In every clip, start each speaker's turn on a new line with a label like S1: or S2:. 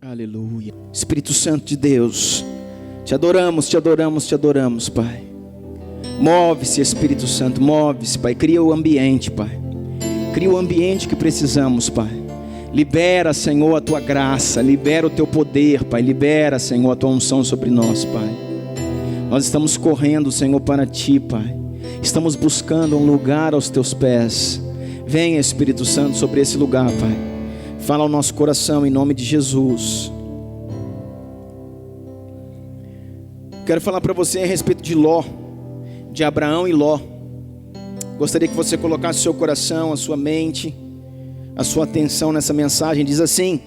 S1: Aleluia. Espírito Santo de Deus, te adoramos, te adoramos, te adoramos, Pai. Move-se, Espírito Santo, move-se, Pai. Cria o ambiente, Pai. Cria o ambiente que precisamos, Pai. Libera, Senhor, a Tua graça. Libera o Teu poder, Pai. Libera, Senhor, a Tua unção sobre nós, Pai. Nós estamos correndo, Senhor, para Ti, Pai. Estamos buscando um lugar aos Teus pés. Venha, Espírito Santo, sobre esse lugar, Pai. Fala ao nosso coração em nome de Jesus. Quero falar para você a respeito de Ló, de Abraão e Ló. Gostaria que você colocasse o seu coração, a sua mente, a sua atenção nessa mensagem. Diz assim: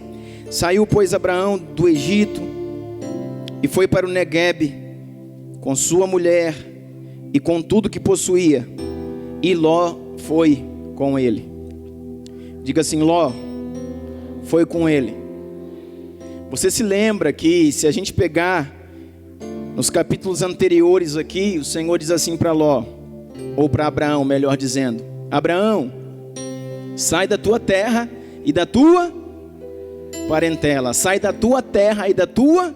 S1: saiu, pois, Abraão do Egito e foi para o Neguebe com sua mulher e com tudo que possuía, e Ló foi com ele. Diga assim: Ló foi com ele. Você se lembra que, se a gente pegar nos capítulos anteriores aqui, o Senhor diz assim para Ló, ou para Abraão, melhor dizendo: Abraão, sai da tua terra e da tua parentela. Sai da tua terra e da tua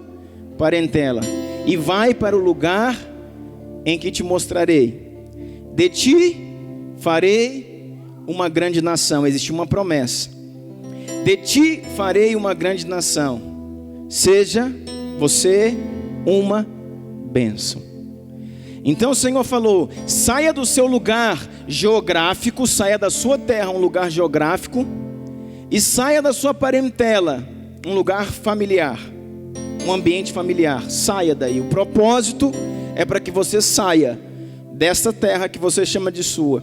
S1: parentela, e vai para o lugar em que te mostrarei. De ti farei uma grande nação. Existe uma promessa: de ti farei uma grande nação. Seja você uma bênção. Então o Senhor falou: saia do seu lugar geográfico, saia da sua terra, um lugar geográfico, e saia da sua parentela, um lugar familiar, um ambiente familiar. Saia daí. O propósito é para que você saia dessa terra que você chama de sua,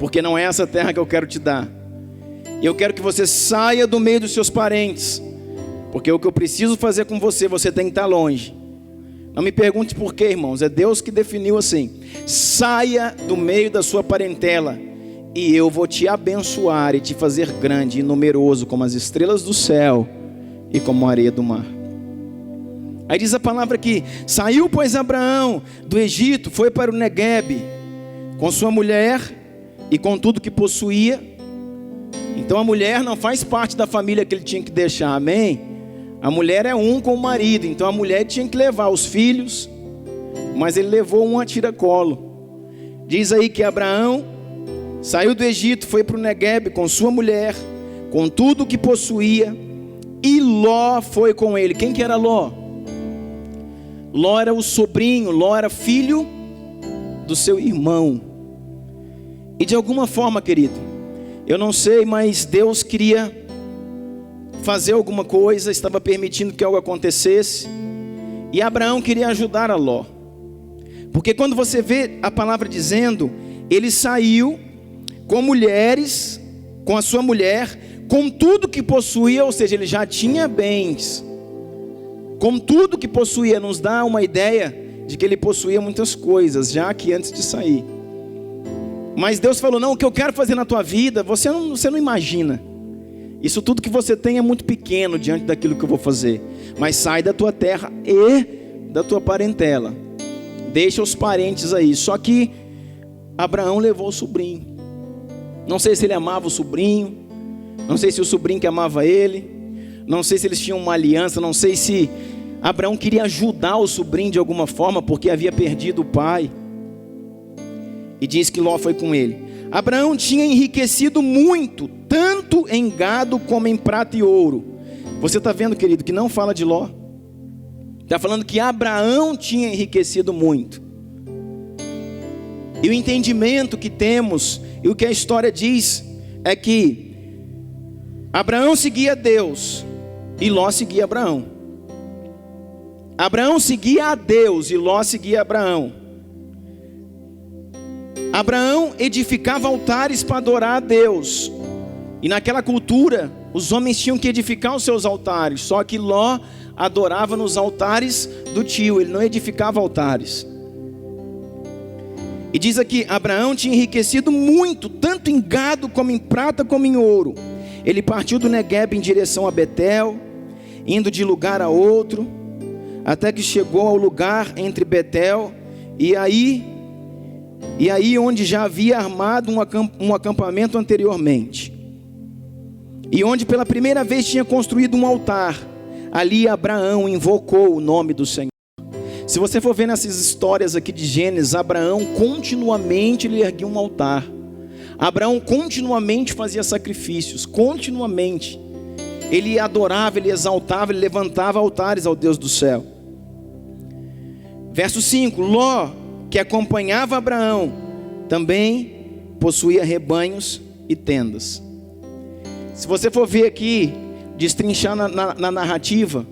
S1: porque não é essa terra que eu quero te dar. Eu quero que você saia do meio dos seus parentes, porque o que eu preciso fazer com você, você tem que estar longe. Não me pergunte por quê, irmãos, é Deus que definiu assim: saia do meio da sua parentela, e eu vou te abençoar e te fazer grande e numeroso como as estrelas do céu e como a areia do mar. Aí diz a palavra aqui: saiu, pois, Abraão do Egito, foi para o Neguebe com sua mulher e com tudo que possuía. Então a mulher não faz parte da família que ele tinha que deixar, amém? A mulher é um com o marido, então a mulher tinha que levar os filhos, mas ele levou um a tiracolo. Diz aí que Abraão saiu do Egito, foi para o Neguebe com sua mulher, com tudo que possuía, e Ló foi com ele. Quem que era Ló? Ló era o sobrinho, Ló era filho do seu irmão. E de alguma forma, querido, eu não sei, mas Deus queria fazer alguma coisa, estava permitindo que algo acontecesse, e Abraão queria ajudar a Ló, porque quando você vê a palavra dizendo, ele saiu com mulheres, com a sua mulher, com tudo que possuía, ou seja, ele já tinha bens, com tudo que possuía, nos dá uma ideia de que ele possuía muitas coisas, já que antes de sair. Mas Deus falou: não, o que eu quero fazer na tua vida, você não imagina. Isso tudo que você tem é muito pequeno diante daquilo que eu vou fazer. Mas sai da tua terra e da tua parentela. Deixa os parentes aí. Só que Abraão levou o sobrinho. Não sei se ele amava o sobrinho, não sei se o sobrinho que amava ele, não sei se eles tinham uma aliança, não sei se Abraão queria ajudar o sobrinho de alguma forma, porque havia perdido o pai. E diz que Ló foi com ele. Abraão tinha enriquecido muito, tanto em gado como em prata e ouro. Você está vendo, querido, que não fala de Ló. Está falando que Abraão tinha enriquecido muito. E o entendimento que temos, e o que a história diz, é que Abraão seguia Deus e Ló seguia Abraão. Abraão seguia a Deus e Ló seguia Abraão. Abraão edificava altares para adorar a Deus. E naquela cultura, os homens tinham que edificar os seus altares. Só que Ló adorava nos altares do tio, ele não edificava altares. E diz aqui: Abraão tinha enriquecido muito, tanto em gado como em prata como em ouro. Ele partiu do Neguebe em direção a Betel, indo de lugar a outro, até que chegou ao lugar entre Betel e aí onde já havia armado um acampamento anteriormente. e onde pela primeira vez tinha construído um altar, ali Abraão invocou o nome do Senhor. Se você for ver nessas histórias aqui de Gênesis, Abraão continuamente lhe erguia um altar. Abraão continuamente fazia sacrifícios, continuamente. Ele adorava, ele exaltava, ele levantava altares ao Deus do céu. Verso 5, Ló, que acompanhava Abraão, também possuía rebanhos e tendas. Se você for ver aqui, destrinchar na narrativa,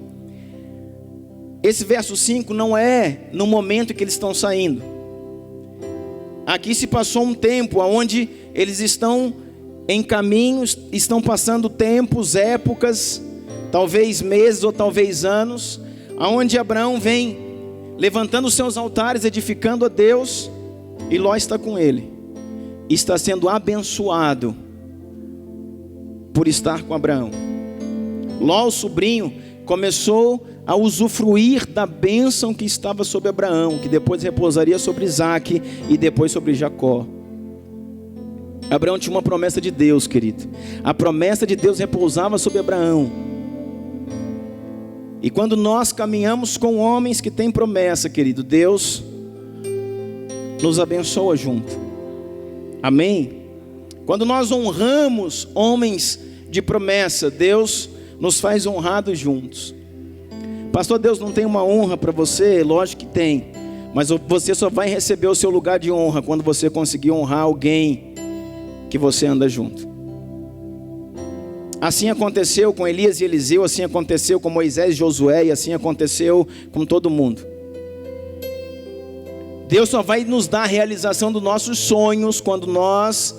S1: esse verso 5 não é no momento que eles estão saindo. Aqui se passou um tempo onde eles estão em caminhos, estão passando tempos, épocas, talvez meses ou talvez anos, aonde Abraão vem levantando os seus altares, edificando a Deus, e Ló está com ele, está sendo abençoado por estar com Abraão. Ló, o sobrinho, começou a usufruir da bênção que estava sobre Abraão, que depois repousaria sobre Isaac e depois sobre Jacó. Abraão tinha uma promessa de Deus, querido. A promessa de Deus repousava sobre Abraão. E quando nós caminhamos com homens que têm promessa, querido, Deus nos abençoa junto. Amém? Quando nós honramos homens de promessa, Deus nos faz honrados juntos. Pastor, Deus não tem uma honra para você? Lógico que tem, mas você só vai receber o seu lugar de honra quando você conseguir honrar alguém que você anda junto. Assim aconteceu com Elias e Eliseu, assim aconteceu com Moisés e Josué, e assim aconteceu com todo mundo. Deus só vai nos dar a realização dos nossos sonhos quando nós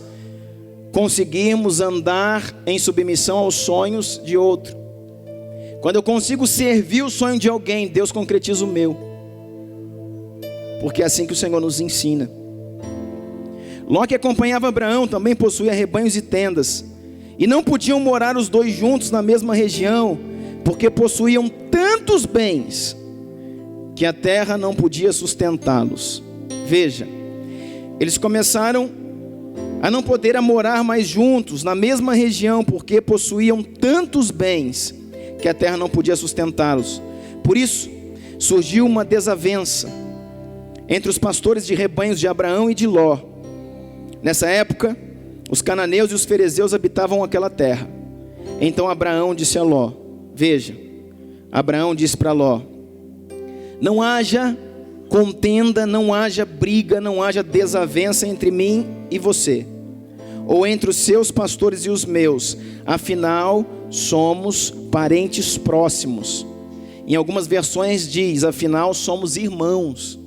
S1: conseguirmos andar em submissão aos sonhos de outro. Quando eu consigo servir o sonho de alguém, Deus concretiza o meu. Porque é assim que o Senhor nos ensina. Ló, que acompanhava Abraão, também possuía rebanhos e tendas. E não podiam morar os dois juntos na mesma região, porque possuíam tantos bens, que a terra não podia sustentá-los. Veja, eles começaram a não poder morar mais juntos na mesma região, porque possuíam tantos bens, que a terra não podia sustentá-los. Por isso, surgiu uma desavença entre os pastores de rebanhos de Abraão e de Ló. Nessa época, os cananeus e os ferezeus habitavam aquela terra. Então Abraão disse a Ló, veja, Abraão disse para Ló, não haja contenda, não haja briga, não haja desavença entre mim e você, ou entre os seus pastores e os meus, afinal somos parentes próximos. Em algumas versões diz, afinal somos irmãos.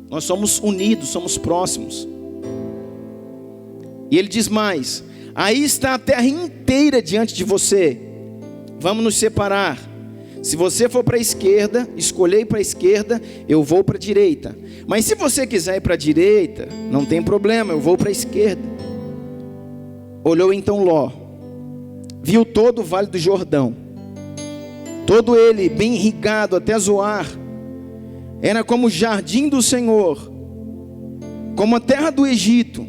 S1: Nós somos unidos, somos próximos. E ele diz mais, aí está a terra inteira diante de você, vamos nos separar. Se você for para a esquerda, escolher ir para a esquerda, eu vou para a direita. Mas se você quiser ir para a direita, não tem problema, eu vou para a esquerda. Olhou então Ló, viu todo o vale do Jordão, todo ele bem irrigado até Zoar, era como o jardim do Senhor, como a terra do Egito.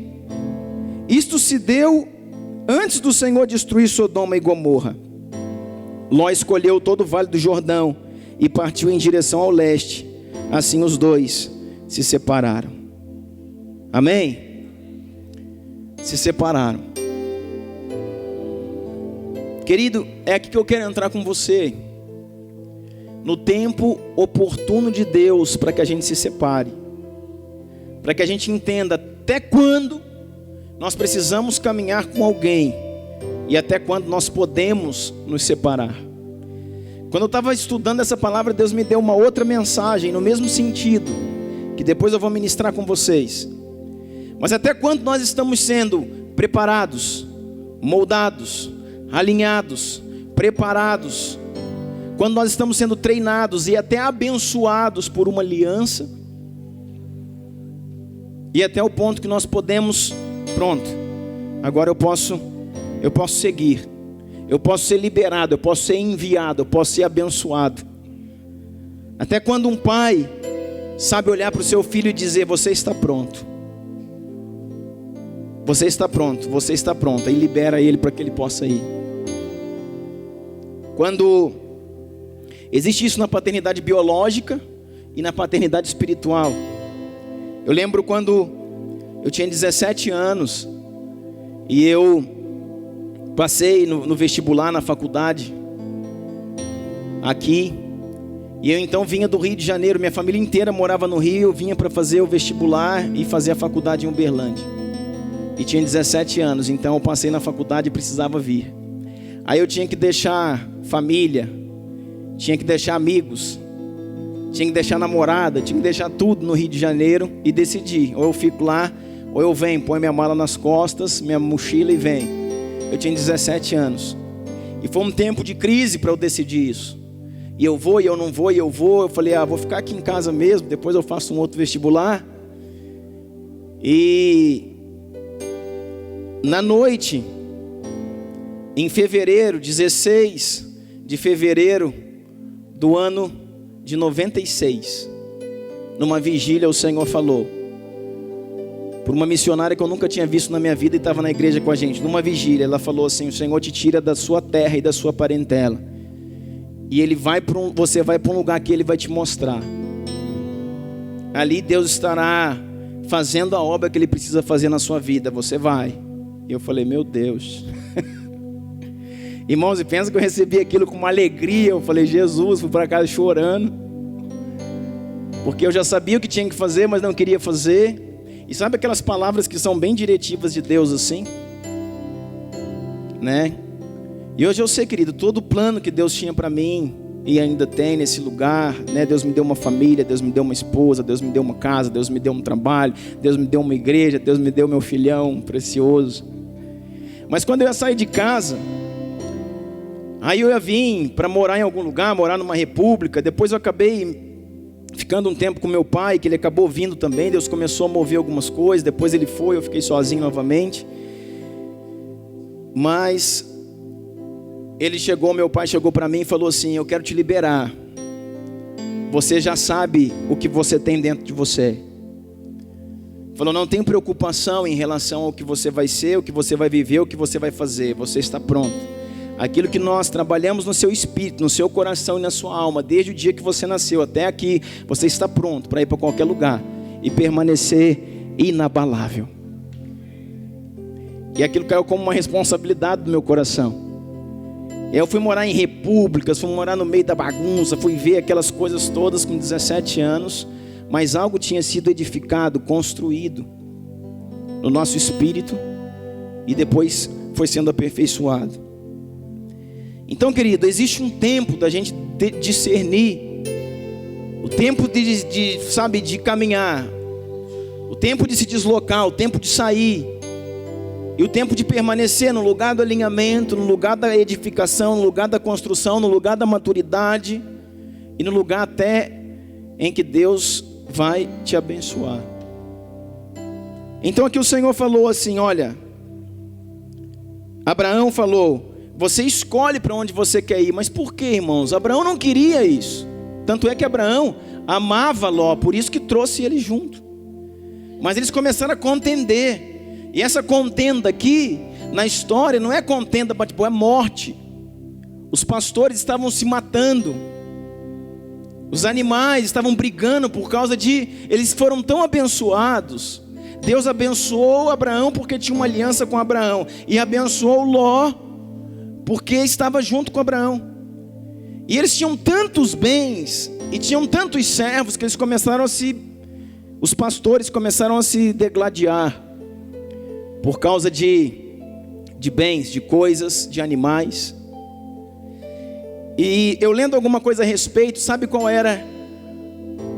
S1: Isto se deu antes do Senhor destruir Sodoma e Gomorra. Ló escolheu todo o vale do Jordão e partiu em direção ao leste. Assim os dois se separaram. Amém? Se separaram. Querido, é aqui que eu quero entrar com você. No tempo oportuno de Deus, para que a gente se separe, para que a gente entenda até quando nós precisamos caminhar com alguém e até quando nós podemos nos separar. Quando eu estava estudando essa palavra, Deus me deu uma outra mensagem no mesmo sentido, que depois eu vou ministrar com vocês. Mas até quando nós estamos sendo preparados, moldados, alinhados, preparados, quando nós estamos sendo treinados e até abençoados por uma aliança, e até o ponto que nós podemos, pronto, agora eu posso seguir, eu posso ser liberado, eu posso ser enviado, eu posso ser abençoado. Até quando um pai sabe olhar para o seu filho e dizer, você está pronto. você está pronto, você está pronta, e libera ele para que ele possa ir. Quando existe isso na paternidade biológica e na paternidade espiritual. Eu lembro quando eu tinha 17 anos e eu passei no vestibular na faculdade aqui, e eu então vinha do Rio de Janeiro, minha família inteira morava no Rio, eu vinha para fazer o vestibular e fazer a faculdade em Uberlândia, e tinha 17 anos, então eu passei na faculdade e precisava vir. Aí eu tinha que deixar família, tinha que deixar amigos, tinha que deixar namorada, tinha que deixar tudo no Rio de Janeiro e decidi, ou eu fico lá, ou eu venho, põe minha mala nas costas, minha mochila e venho. Eu tinha 17 anos, e foi um tempo de crise para eu decidir isso. E eu vou, e eu não vou, e eu vou. Eu falei, vou ficar aqui em casa mesmo, depois eu faço um outro vestibular. E na noite, em fevereiro, 16 de fevereiro do ano de 96, numa vigília o Senhor falou, por uma missionária que eu nunca tinha visto na minha vida e estava na igreja com a gente, numa vigília, ela falou assim: o Senhor te tira da sua terra e da sua parentela, e você vai para um lugar que Ele vai te mostrar. Ali Deus estará fazendo a obra que Ele precisa fazer na sua vida, você vai. E eu falei, meu Deus. Irmãos, e pensa que eu recebi aquilo com uma alegria. Eu falei, Jesus, fui para casa chorando, porque eu já sabia o que tinha que fazer, mas não queria fazer. E sabe aquelas palavras que são bem diretivas de Deus assim, né? E hoje eu sei, querido, todo o plano que Deus tinha para mim, e ainda tem nesse lugar, né? Deus me deu uma família, Deus me deu uma esposa, Deus me deu uma casa, Deus me deu um trabalho, Deus me deu uma igreja, Deus me deu meu filhão precioso. Mas quando eu ia sair de casa, aí eu ia vir para morar em algum lugar, morar numa república. Depois eu acabei ficando um tempo com meu pai, que ele acabou vindo também. Deus começou a mover algumas coisas, depois ele foi, eu fiquei sozinho novamente. Mas meu pai chegou para mim e falou assim: eu quero te liberar. Você já sabe o que você tem dentro de você. Falou, não tem preocupação em relação ao que você vai ser, o que você vai viver, o que você vai fazer. Você está pronto. Aquilo que nós trabalhamos no seu espírito, no seu coração e na sua alma, desde o dia que você nasceu até aqui, você está pronto para ir para qualquer lugar e permanecer inabalável. E aquilo caiu como uma responsabilidade do meu coração. Eu fui morar em repúblicas, fui morar no meio da bagunça, fui ver aquelas coisas todas com 17 anos, mas algo tinha sido edificado, construído no nosso espírito e depois foi sendo aperfeiçoado. Então, querido, existe um tempo da gente discernir, o tempo de caminhar, o tempo de se deslocar, o tempo de sair, e o tempo de permanecer no lugar do alinhamento, no lugar da edificação, no lugar da construção, no lugar da maturidade e no lugar até em que Deus vai te abençoar. Então aqui o Senhor falou assim, olha, Abraão falou, você escolhe para onde você quer ir. Mas por quê, irmãos? Abraão não queria isso. Tanto é que Abraão amava Ló, por isso que trouxe ele junto. Mas eles começaram a contender. E essa contenda aqui, na história, não é contenda, é morte. Os pastores estavam se matando. Os animais estavam brigando por causa de... Eles foram tão abençoados. Deus abençoou Abraão porque tinha uma aliança com Abraão. E abençoou Ló porque estava junto com Abraão. E eles tinham tantos bens e tinham tantos servos que eles começaram a os pastores começaram a se degladiar por causa de bens, de coisas, de animais. E eu lendo alguma coisa a respeito, sabe qual era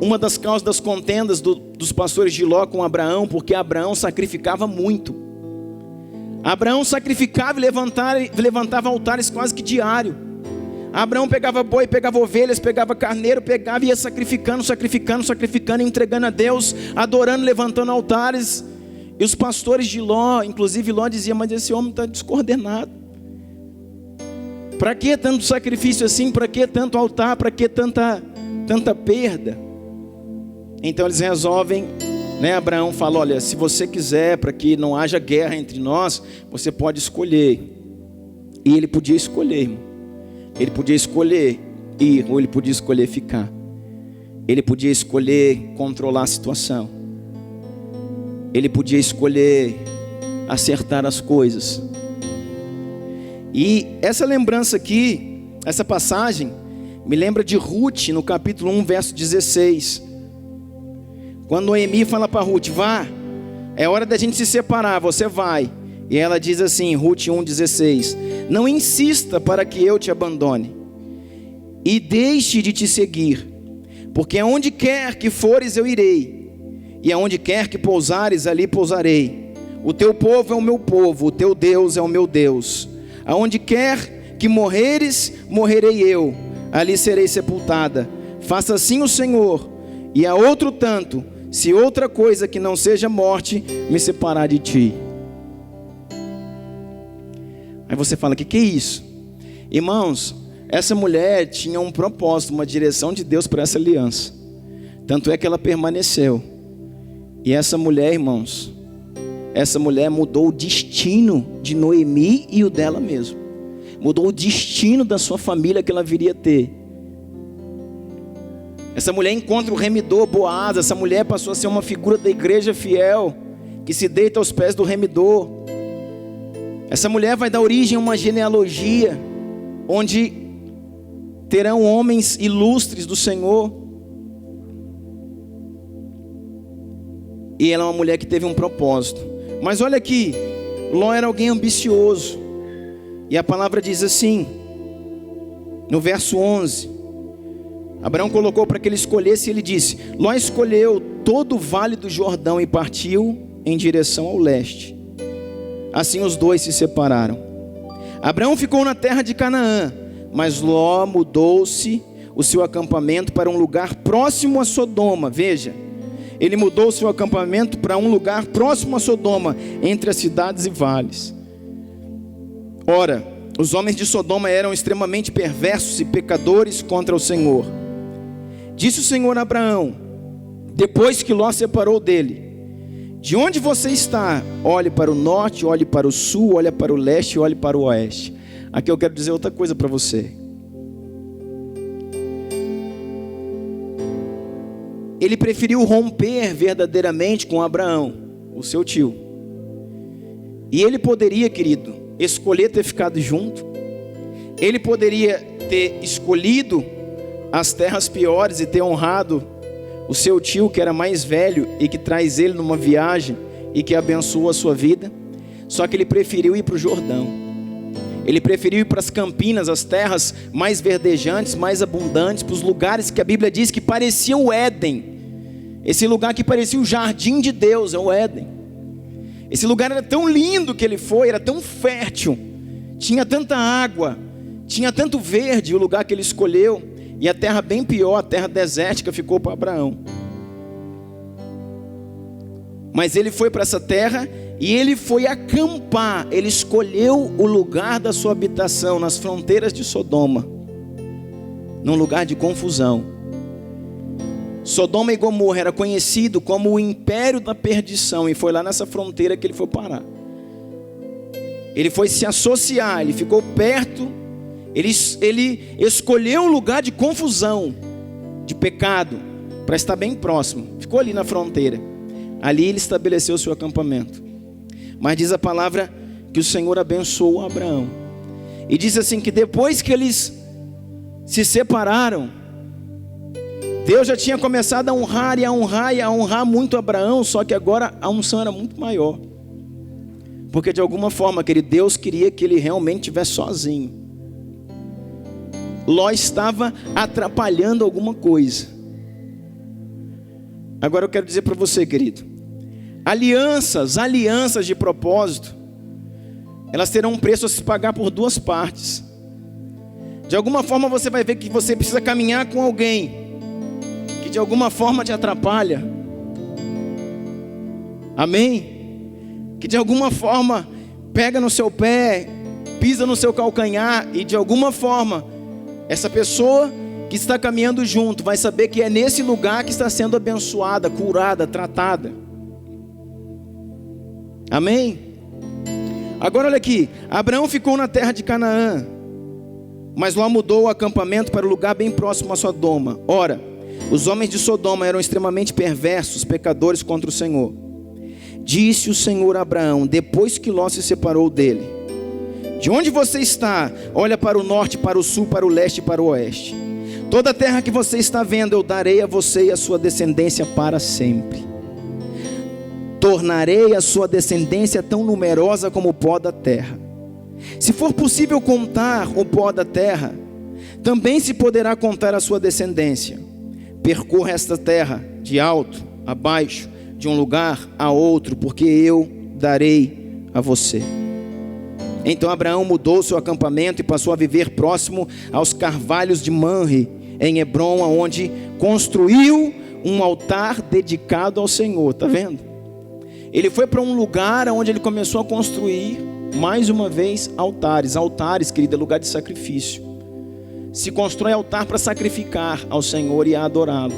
S1: uma das causas das contendas dos pastores de Ló com Abraão? Porque Abraão sacrificava muito. Abraão sacrificava e levantava altares quase que diário. Abraão pegava boi, pegava ovelhas, pegava carneiro, pegava e ia sacrificando, entregando a Deus, adorando, levantando altares. E os pastores de Ló, inclusive Ló dizia, mas esse homem está descoordenado. Para que tanto sacrifício assim? Para que tanto altar? Para que tanta perda? Então eles resolvem né? Abraão fala: olha, se você quiser, para que não haja guerra entre nós, você pode escolher. E ele podia escolher, irmão. Ele podia escolher ir, ou ele podia escolher ficar. Ele podia escolher controlar a situação. Ele podia escolher acertar as coisas. E essa lembrança aqui, essa passagem, me lembra de Ruth, no capítulo 1, verso 16. Quando Noemi fala para Ruth: vá, é hora da gente se separar, você vai. E ela diz assim, Ruth 1,16: não insista para que eu te abandone e deixe de te seguir, porque aonde quer que fores eu irei, e aonde quer que pousares ali pousarei. O teu povo é o meu povo, o teu Deus é o meu Deus. Aonde quer que morreres, morrerei eu, ali serei sepultada. Faça assim o Senhor, e a outro tanto, se outra coisa que não seja morte me separar de ti. Aí você fala: que é isso? Irmãos, essa mulher tinha um propósito, uma direção de Deus para essa aliança. Tanto é que ela permaneceu. E essa mulher, irmãos, essa mulher mudou o destino de Noemi e o dela mesmo. Mudou o destino da sua família que ela viria a ter. Essa mulher encontra o remidor Boaz. Essa mulher passou a ser uma figura da igreja fiel, que se deita aos pés do remidor. Essa mulher vai dar origem a uma genealogia, onde terão homens ilustres do Senhor. E ela é uma mulher que teve um propósito. Mas olha aqui, Ló era alguém ambicioso. E a palavra diz assim, no verso 11: Abraão colocou para que ele escolhesse, e ele disse: Ló escolheu todo o vale do Jordão e partiu em direção ao leste. Assim os dois se separaram. Abraão ficou na terra de Canaã, mas Ló mudou-se o seu acampamento para um lugar próximo a Sodoma. Veja, ele mudou o seu acampamento para um lugar próximo a Sodoma, entre as cidades e vales. Ora, os homens de Sodoma eram extremamente perversos e pecadores contra o Senhor. Disse o Senhor a Abraão, depois que Ló separou dele: de onde você está? Olhe para o norte, olhe para o sul, olhe para o leste, olhe para o oeste. Aqui eu quero dizer outra coisa para você. Ele preferiu romper verdadeiramente com Abraão, o seu tio. E ele poderia, querido, escolher ter ficado junto. Ele poderia ter escolhido as terras piores e ter honrado o seu tio, que era mais velho e que traz ele numa viagem e que abençoou a sua vida. Só que ele preferiu ir para o Jordão. Ele preferiu ir para as campinas, as terras mais verdejantes, mais abundantes, para os lugares que a Bíblia diz que pareciam o Éden. Esse lugar que parecia o jardim de Deus, é o Éden. Esse lugar era tão lindo que ele foi, era tão fértil, tinha tanta água, tinha tanto verde, o lugar que ele escolheu. E a terra bem pior, a terra desértica, ficou para Abraão. Mas ele foi para essa terra e ele foi acampar. Ele escolheu o lugar da sua habitação nas fronteiras de Sodoma, num lugar de confusão. Sodoma e Gomorra era conhecido como o império da perdição, e foi lá nessa fronteira que ele foi parar. Ele foi se associar, ele ficou perto. Ele escolheu um lugar de confusão, de pecado, para estar bem próximo. Ficou ali na fronteira. Ali ele estabeleceu o seu acampamento. Mas diz a palavra que o Senhor abençoou Abraão. E diz assim que depois que eles se separaram, Deus já tinha começado a honrar e a honrar e a honrar muito Abraão. Só que agora a unção era muito maior. Porque de alguma forma, querido, Deus queria que ele realmente estivesse sozinho. Ló estava atrapalhando alguma coisa. Agora eu quero dizer para você, querido, alianças de propósito, elas terão um preço a se pagar por duas partes. De alguma forma você vai ver que você precisa caminhar com alguém que de alguma forma te atrapalha. Amém? Que de alguma forma pega no seu pé, pisa no seu calcanhar, e de alguma forma essa pessoa que está caminhando junto vai saber que é nesse lugar que está sendo abençoada, curada, tratada. Amém? Agora olha aqui, Abraão ficou na terra de Canaã, mas Ló mudou o acampamento para um lugar bem próximo a Sodoma. Ora, os homens de Sodoma eram extremamente perversos, pecadores contra o Senhor. Disse o Senhor a Abraão, depois que Ló se separou dele: de onde você está? Olha para o norte, para o sul, para o leste e para o oeste. Toda a terra que você está vendo eu darei a você e a sua descendência para sempre. Tornarei a sua descendência tão numerosa como o pó da terra. Se for possível contar o pó da terra, também se poderá contar a sua descendência. Percorra esta terra de alto a baixo, de um lugar a outro, porque eu darei a você. Então Abraão mudou seu acampamento e passou a viver próximo aos carvalhos de Manre, em Hebrom, onde construiu um altar dedicado ao Senhor. Está vendo? Ele foi para um lugar onde ele começou a construir, mais uma vez, altares. Altares, querido, é lugar de sacrifício. Se constrói altar para sacrificar ao Senhor e a adorá-lo.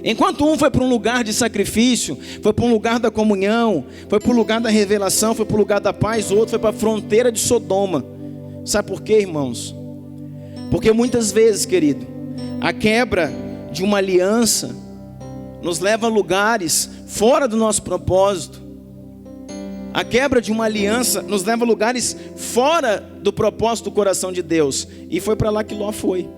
S1: Enquanto um foi para um lugar de sacrifício, foi para um lugar da comunhão, foi para o lugar da revelação, foi para o lugar da paz, o outro foi para a fronteira de Sodoma. Sabe por quê, irmãos? Porque muitas vezes, querido, a quebra de uma aliança nos leva a lugares fora do nosso propósito. A quebra de uma aliança nos leva a lugares fora do propósito do coração de Deus. E foi para lá que Ló foi.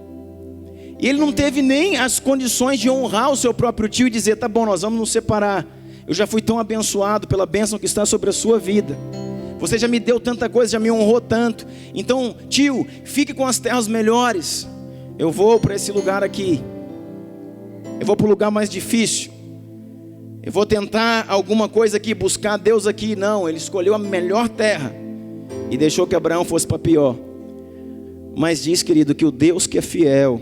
S1: E ele não teve nem as condições de honrar o seu próprio tio e dizer: tá bom, nós vamos nos separar. Eu já fui tão abençoado pela bênção que está sobre a sua vida. Você já me deu tanta coisa, já me honrou tanto. Então, tio, fique com as terras melhores. Eu vou para esse lugar aqui. Eu vou para o lugar mais difícil. Eu vou tentar alguma coisa aqui, buscar Deus aqui. Não, ele escolheu a melhor terra e deixou que Abraão fosse para pior. Mas diz, querido, que o Deus que é fiel,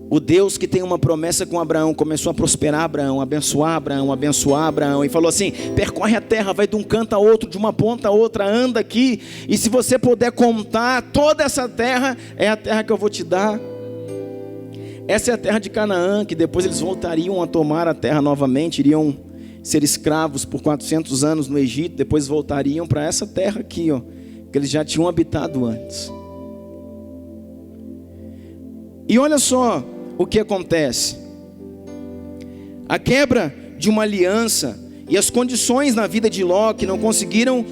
S1: o Deus que tem uma promessa com Abraão, começou a prosperar Abraão, abençoar Abraão, e falou assim: percorre a terra, vai de um canto a outro, de uma ponta a outra, anda aqui, e se você puder contar, toda essa terra é a terra que eu vou te dar. Essa é a terra de Canaã, que depois eles voltariam a tomar a terra novamente, iriam ser escravos por 400 anos no Egito, depois voltariam para essa terra aqui, ó, que eles já tinham habitado antes. E olha só o que acontece. A quebra de uma aliança e as condições na vida de Ló, que não conseguiram,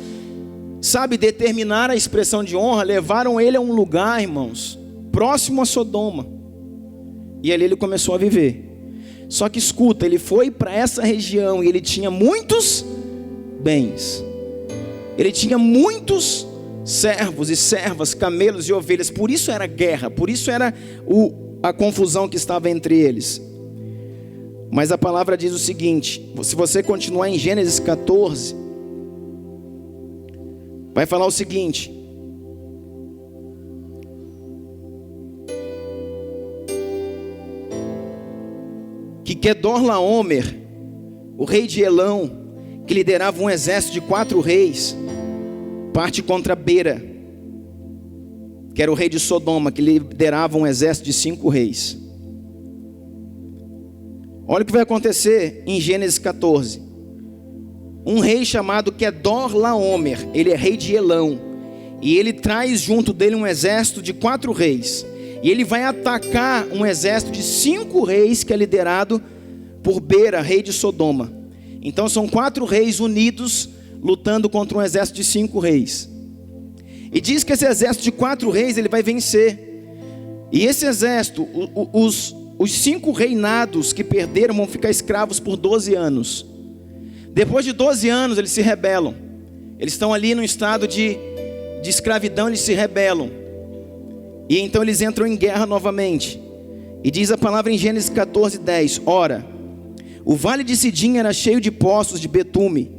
S1: determinar a expressão de honra, levaram ele a um lugar, irmãos, próximo a Sodoma. E ali ele começou a viver. Só que escuta, ele foi para essa região e ele tinha muitos bens. Ele tinha muitos servos e servas, camelos e ovelhas. Por isso era guerra, por isso era a confusão que estava entre eles. Mas a palavra diz o seguinte, se você continuar em Gênesis 14, vai falar o seguinte: que Quedorlaomer, o rei de Elão, que liderava um exército de 4 reis, parte contra Bera, que era o rei de Sodoma, que liderava um exército de 5 reis. Olha o que vai acontecer em Gênesis 14. Um rei chamado Quedorlaomer, ele é rei de Elão, e ele traz junto dele um exército de 4 reis. E ele vai atacar um exército de 5 reis, que é liderado por Bera, rei de Sodoma. Então são 4 reis unidos, lutando contra um exército de 5 reis. E diz que esse exército de 4 reis, ele vai vencer. E esse exército, os 5 reinados que perderam, vão ficar escravos por 12 anos. Depois de 12 anos, eles se rebelam. Eles estão ali no estado de escravidão, eles se rebelam. E então eles entram em guerra novamente. E diz a palavra em Gênesis 14:10: ora, o vale de Sidim era cheio de poços de betume.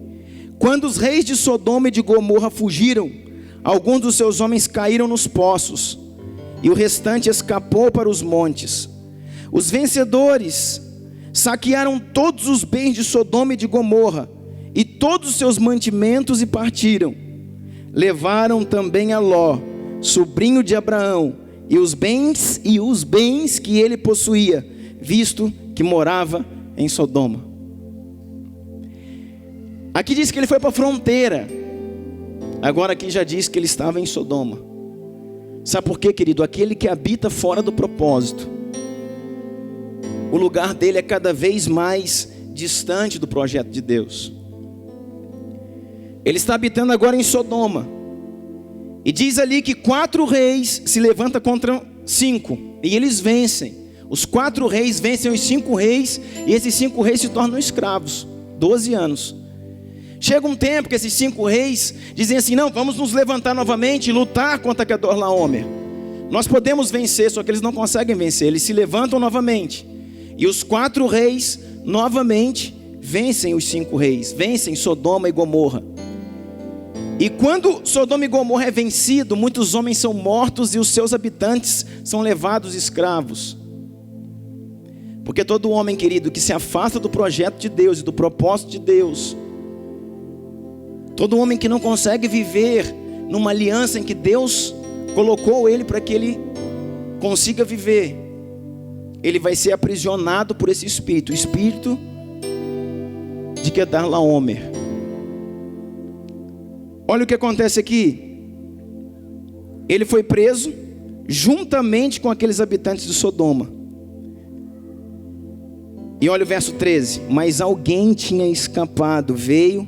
S1: Quando os reis de Sodoma e de Gomorra fugiram, alguns dos seus homens caíram nos poços, e o restante escapou para os montes. Os vencedores saquearam todos os bens de Sodoma e de Gomorra, e todos os seus mantimentos, e partiram. Levaram também a Ló, sobrinho de Abraão, e os bens que ele possuía, visto que morava em Sodoma. Aqui diz que ele foi para a fronteira. Agora aqui já diz que ele estava em Sodoma. Sabe por quê, querido? Aquele que habita fora do propósito, o lugar dele é cada vez mais distante do projeto de Deus. Ele está habitando agora em Sodoma. E diz ali que 4 reis se levantam contra 5. E eles vencem. Os 4 reis vencem os 5 reis. E esses 5 reis se tornam escravos. 12 anos. Chega um tempo que esses 5 reis dizem assim: não, vamos nos levantar novamente e lutar contra Kedorlaomer. Nós podemos vencer, só que eles não conseguem vencer. Eles se levantam novamente. E os 4 reis novamente vencem os 5 reis. Vencem Sodoma e Gomorra. E quando Sodoma e Gomorra é vencido, muitos homens são mortos e os seus habitantes são levados escravos. Porque todo homem, querido, que se afasta do projeto de Deus e do propósito de Deus, todo homem que não consegue viver numa aliança em que Deus colocou ele para que ele consiga viver, ele vai ser aprisionado por esse espírito, o espírito de Kedorlaomer. Olha o que acontece aqui. Ele foi preso juntamente com aqueles habitantes de Sodoma. E olha o verso 13. Mas alguém tinha escapado, veio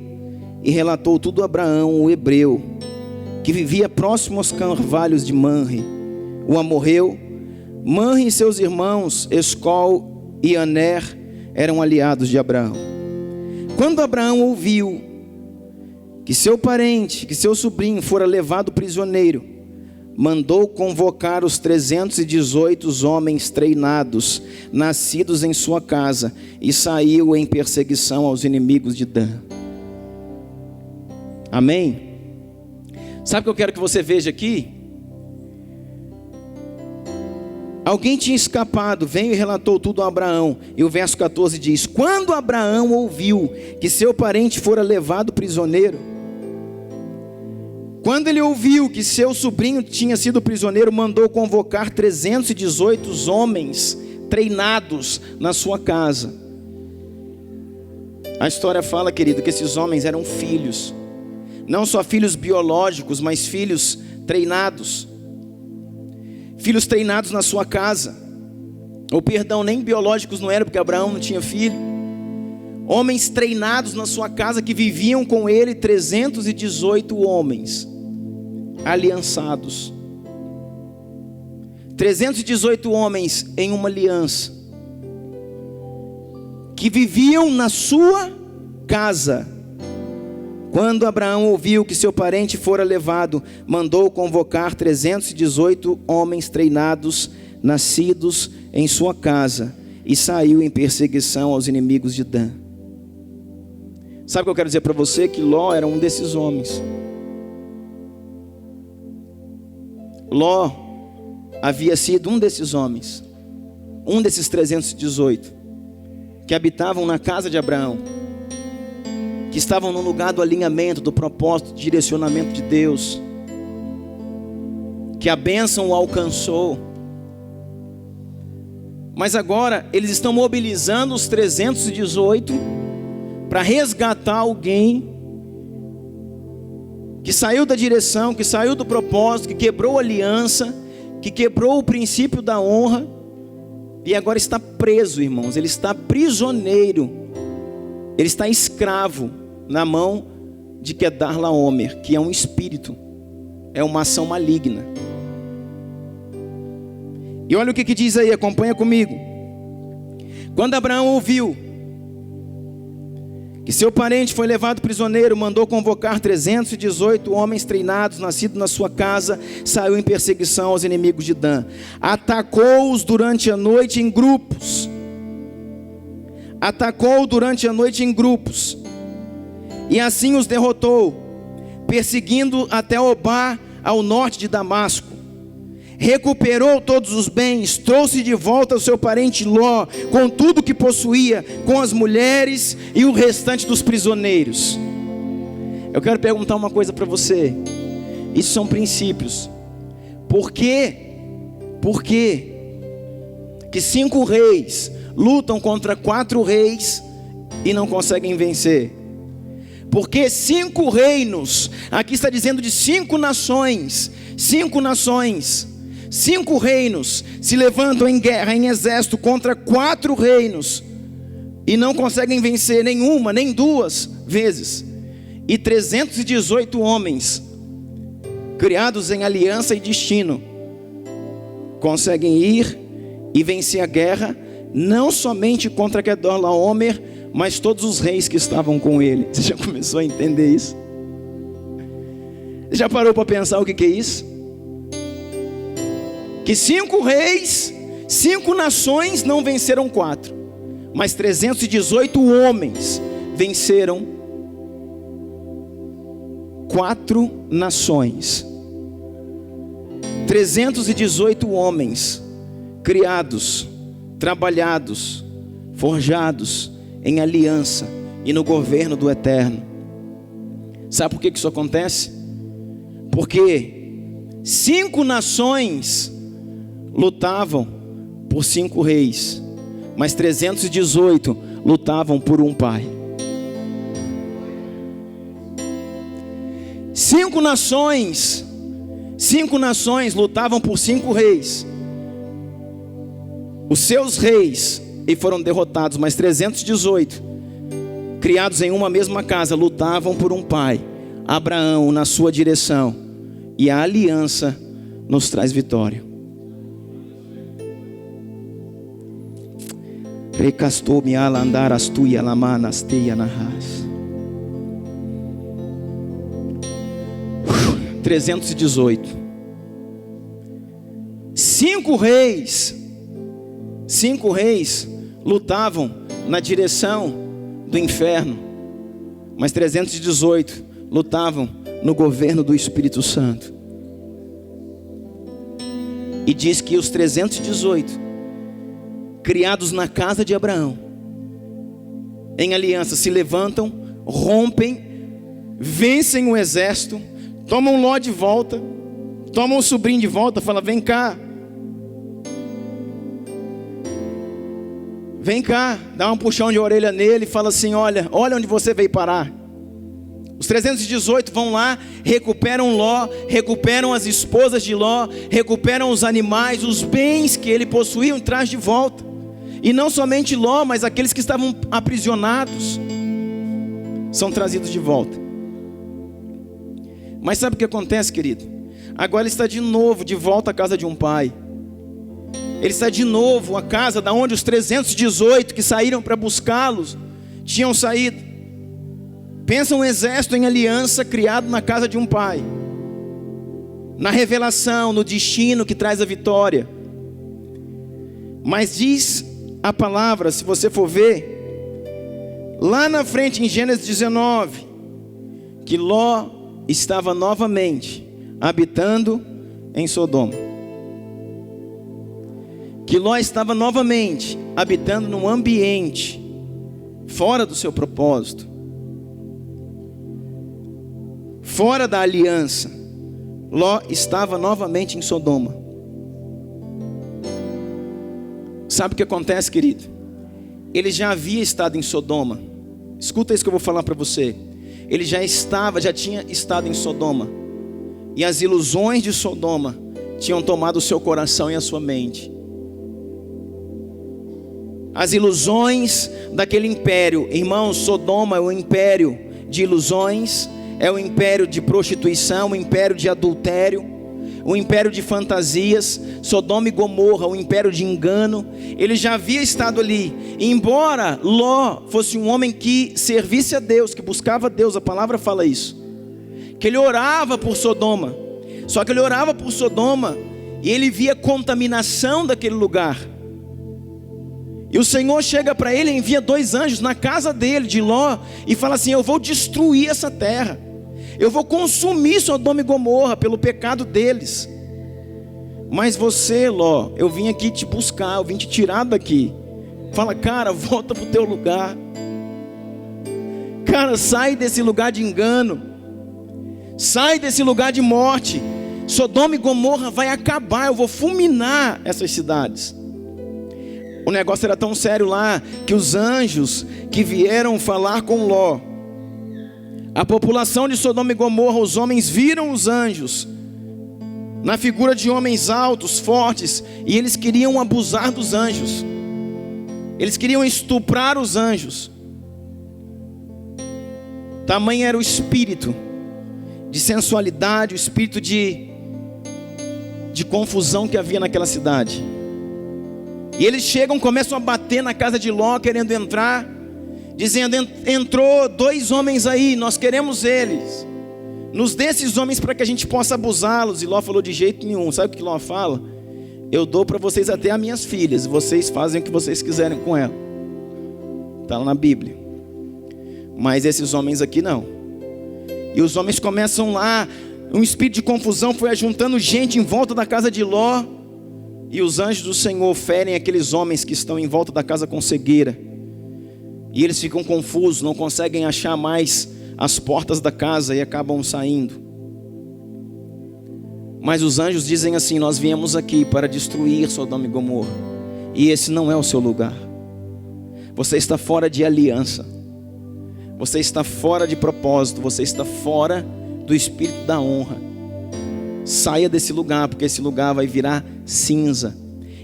S1: e relatou tudo a Abraão, o hebreu, que vivia próximo aos carvalhos de Manre, o amorreu. Manre e seus irmãos Escol e Aner eram aliados de Abraão. Quando Abraão ouviu que seu parente, que seu sobrinho fora levado prisioneiro, mandou convocar os 318 homens treinados, nascidos em sua casa, e saiu em perseguição aos inimigos de Dan. Amém? Sabe o que eu quero que você veja aqui? Alguém tinha escapado, veio e relatou tudo a Abraão. E o verso 14 diz: quando Abraão ouviu que seu parente fora levado prisioneiro, quando ele ouviu que seu sobrinho tinha sido prisioneiro, mandou convocar 318 homens treinados na sua casa. A história fala, querido, que esses homens eram filhos, não só filhos biológicos, mas filhos treinados. Filhos treinados na sua casa. Ou perdão, nem biológicos não eram, porque Abraão não tinha filho. Homens treinados na sua casa que viviam com ele, 318 homens aliançados. 318 homens em uma aliança, que viviam na sua casa. Quando Abraão ouviu que seu parente fora levado, mandou convocar 318 homens treinados, nascidos em sua casa, e saiu em perseguição aos inimigos de Dan. Sabe o que eu quero dizer para você? Que Ló era um desses homens. Ló havia sido um desses homens, um desses 318, que habitavam na casa de Abraão, que estavam no lugar do alinhamento, do propósito, do direcionamento de Deus, que a bênção o alcançou. Mas agora eles estão mobilizando os 318 para resgatar alguém que saiu da direção, que saiu do propósito, que quebrou a aliança, que quebrou o princípio da honra, e agora está preso, irmãos. Ele está prisioneiro, ele está escravo na mão de Kedorlaomer, que é um espírito, é uma ação maligna. E olha o que diz aí, acompanha comigo. Quando Abraão ouviu que seu parente foi levado prisioneiro, mandou convocar 318 homens treinados, nascidos na sua casa, saiu em perseguição aos inimigos de Dan. Atacou-os durante a noite em grupos. Atacou durante a noite em grupos. E assim os derrotou, perseguindo até Obá, ao norte de Damasco. Recuperou todos os bens, trouxe de volta o seu parente Ló, com tudo que possuía, com as mulheres e o restante dos prisioneiros. Eu quero perguntar uma coisa para você. Isso são princípios. Por quê? Por quê que 5 reis lutam contra 4 reis e não conseguem vencer? porque 5 reinos, aqui está dizendo de 5 nações, 5 nações, 5 reinos se levantam em guerra, em exército contra 4 reinos, e não conseguem vencer nenhuma, nem 2 vezes, e 318 homens, criados em aliança e destino, conseguem ir e vencer a guerra, não somente contra Quedorlaomer, mas todos os reis que estavam com ele. Você já começou a entender isso? Já parou para pensar o que é isso? Que 5 reis, 5 nações não venceram 4, mas 318 homens venceram 4 nações. 318 homens criados, trabalhados, forjados em aliança e no governo do Eterno. Sabe por que isso acontece? Porque 5 nações lutavam por 5 reis, mas 318 lutavam por um pai. 5 nações lutavam por 5 reis, os seus reis, e foram derrotados, mas 318, criados em uma mesma casa, lutavam por um pai, Abraão, na sua direção, e a aliança nos traz vitória. Recastou-me a andar as tuia lamanas teia narras. 318. 5 reis lutavam na direção do inferno, mas 318 lutavam no governo do Espírito Santo. E diz que os 318, criados na casa de Abraão, em aliança, se levantam, rompem, vencem o exército, tomam Ló de volta, tomam o sobrinho de volta, fala: vem cá, dá um puxão de orelha nele e fala assim: olha onde você veio parar. Os 318 vão lá, recuperam Ló, recuperam as esposas de Ló, recuperam os animais, os bens que ele possuía, e traz de volta. E não somente Ló, mas aqueles que estavam aprisionados são trazidos de volta. Mas sabe o que acontece, querido? Agora ele está de novo de volta à casa de um pai. Ele está de novo à casa da onde os 318 que saíram para buscá-los tinham saído. Pensa um exército em aliança criado na casa de um pai, na revelação, no destino que traz a vitória. Mas diz a palavra, se você for ver, lá na frente em Gênesis 19, que Ló estava novamente habitando em Sodoma. Que Ló estava novamente habitando num ambiente fora do seu propósito, fora da aliança. Ló estava novamente em Sodoma. Sabe o que acontece, querido? Ele já havia estado em Sodoma. Escuta isso que eu vou falar para você. Ele já tinha estado em Sodoma, e as ilusões de Sodoma tinham tomado o seu coração e a sua mente. As ilusões daquele império, irmãos, Sodoma é um império de ilusões, é um império de prostituição, um império de adultério, um império de fantasias. Sodoma e Gomorra, um império de engano. Ele já havia estado ali. E embora Ló fosse um homem que servisse a Deus, que buscava a Deus, a palavra fala isso, que ele orava por Sodoma. Só que ele orava por Sodoma e ele via a contaminação daquele lugar. E o Senhor chega para ele e envia 2 anjos na casa dele, de Ló, e fala assim: eu vou destruir essa terra, eu vou consumir Sodoma e Gomorra pelo pecado deles. Mas você, Ló, eu vim aqui te buscar, eu vim te tirar daqui. Fala: cara, volta para o teu lugar. Cara, sai desse lugar de engano, sai desse lugar de morte. Sodoma e Gomorra vai acabar, eu vou fulminar essas cidades. O negócio era tão sério lá, que os anjos que vieram falar com Ló, A população de Sodoma e Gomorra, os homens viram os anjos na figura de homens altos, fortes, e eles queriam abusar dos anjos. Eles queriam estuprar os anjos. Tamanho era o espírito de sensualidade, o espírito de confusão que havia naquela cidade. E eles chegam, começam a bater na casa de Ló, querendo entrar, dizendo: entrou 2 homens aí, nós queremos eles, nos dê esses homens para que a gente possa abusá-los. E Ló falou: de jeito nenhum. Sabe o que Ló fala? Eu dou para vocês até as minhas filhas, e vocês fazem o que vocês quiserem com ela. Está lá na Bíblia. Mas esses homens aqui não. E os homens começam lá, um espírito de confusão foi ajuntando gente em volta da casa de Ló. E os anjos do Senhor ferem aqueles homens que estão em volta da casa com cegueira. E eles ficam confusos, não conseguem achar mais as portas da casa e acabam saindo. Mas os anjos dizem assim: nós viemos aqui para destruir Sodoma e Gomorra, e esse não é o seu lugar. Você está fora de aliança, você está fora de propósito, você está fora do espírito da honra. Saia desse lugar, porque esse lugar vai virar cinza.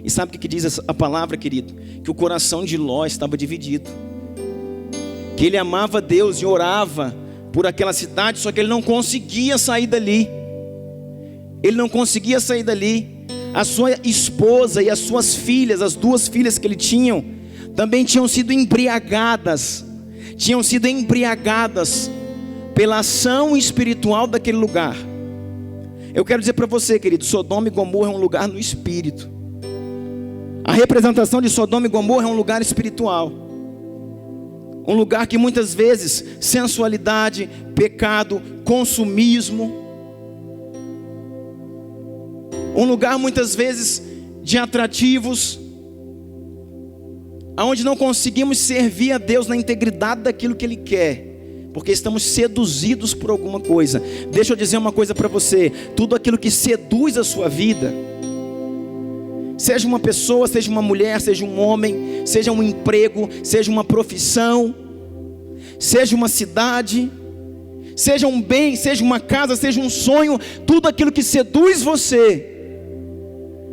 S1: E sabe o que diz a palavra, querido? Que o coração de Ló estava dividido, que ele amava Deus e orava por aquela cidade, só que ele não conseguia sair dali. Ele não conseguia sair dali. A sua esposa e as suas filhas, as 2 filhas que ele tinha, também tinham sido embriagadas pela ação espiritual daquele lugar. Eu quero dizer para você, querido, Sodoma e Gomorra é um lugar no espírito. A representação de Sodoma e Gomorra é um lugar espiritual. Um lugar que muitas vezes sensualidade, pecado, consumismo. Um lugar muitas vezes de atrativos, onde não conseguimos servir a Deus na integridade daquilo que Ele quer, porque estamos seduzidos por alguma coisa. Deixa eu dizer uma coisa para você: tudo aquilo que seduz a sua vida, seja uma pessoa, seja uma mulher, seja um homem, seja um emprego, seja uma profissão, seja uma cidade, seja um bem, seja uma casa, seja um sonho, tudo aquilo que seduz você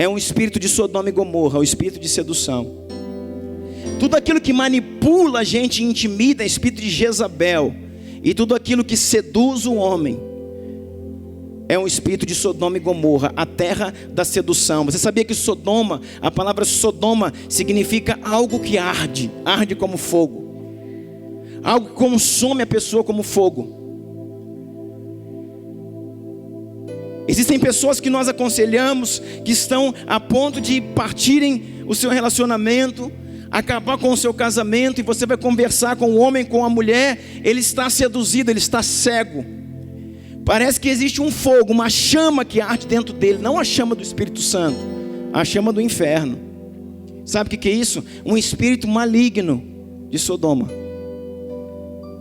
S1: é um espírito de Sodoma e Gomorra, o espírito de sedução. Tudo aquilo que manipula a gente e intimida é espírito de Jezabel. E tudo aquilo que seduz o homem é um espírito de Sodoma e Gomorra, a terra da sedução. Você sabia que Sodoma, a palavra Sodoma significa algo que arde, arde como fogo, algo que consome a pessoa como fogo. Existem pessoas que nós aconselhamos, que estão a ponto de partirem o seu relacionamento, acabar com o seu casamento, e você vai conversar com o homem, com a mulher, ele está seduzido, ele está cego. Parece que existe um fogo, uma chama que arde dentro dele, não a chama do Espírito Santo, a chama do inferno. Sabe o que é isso? Um espírito maligno de Sodoma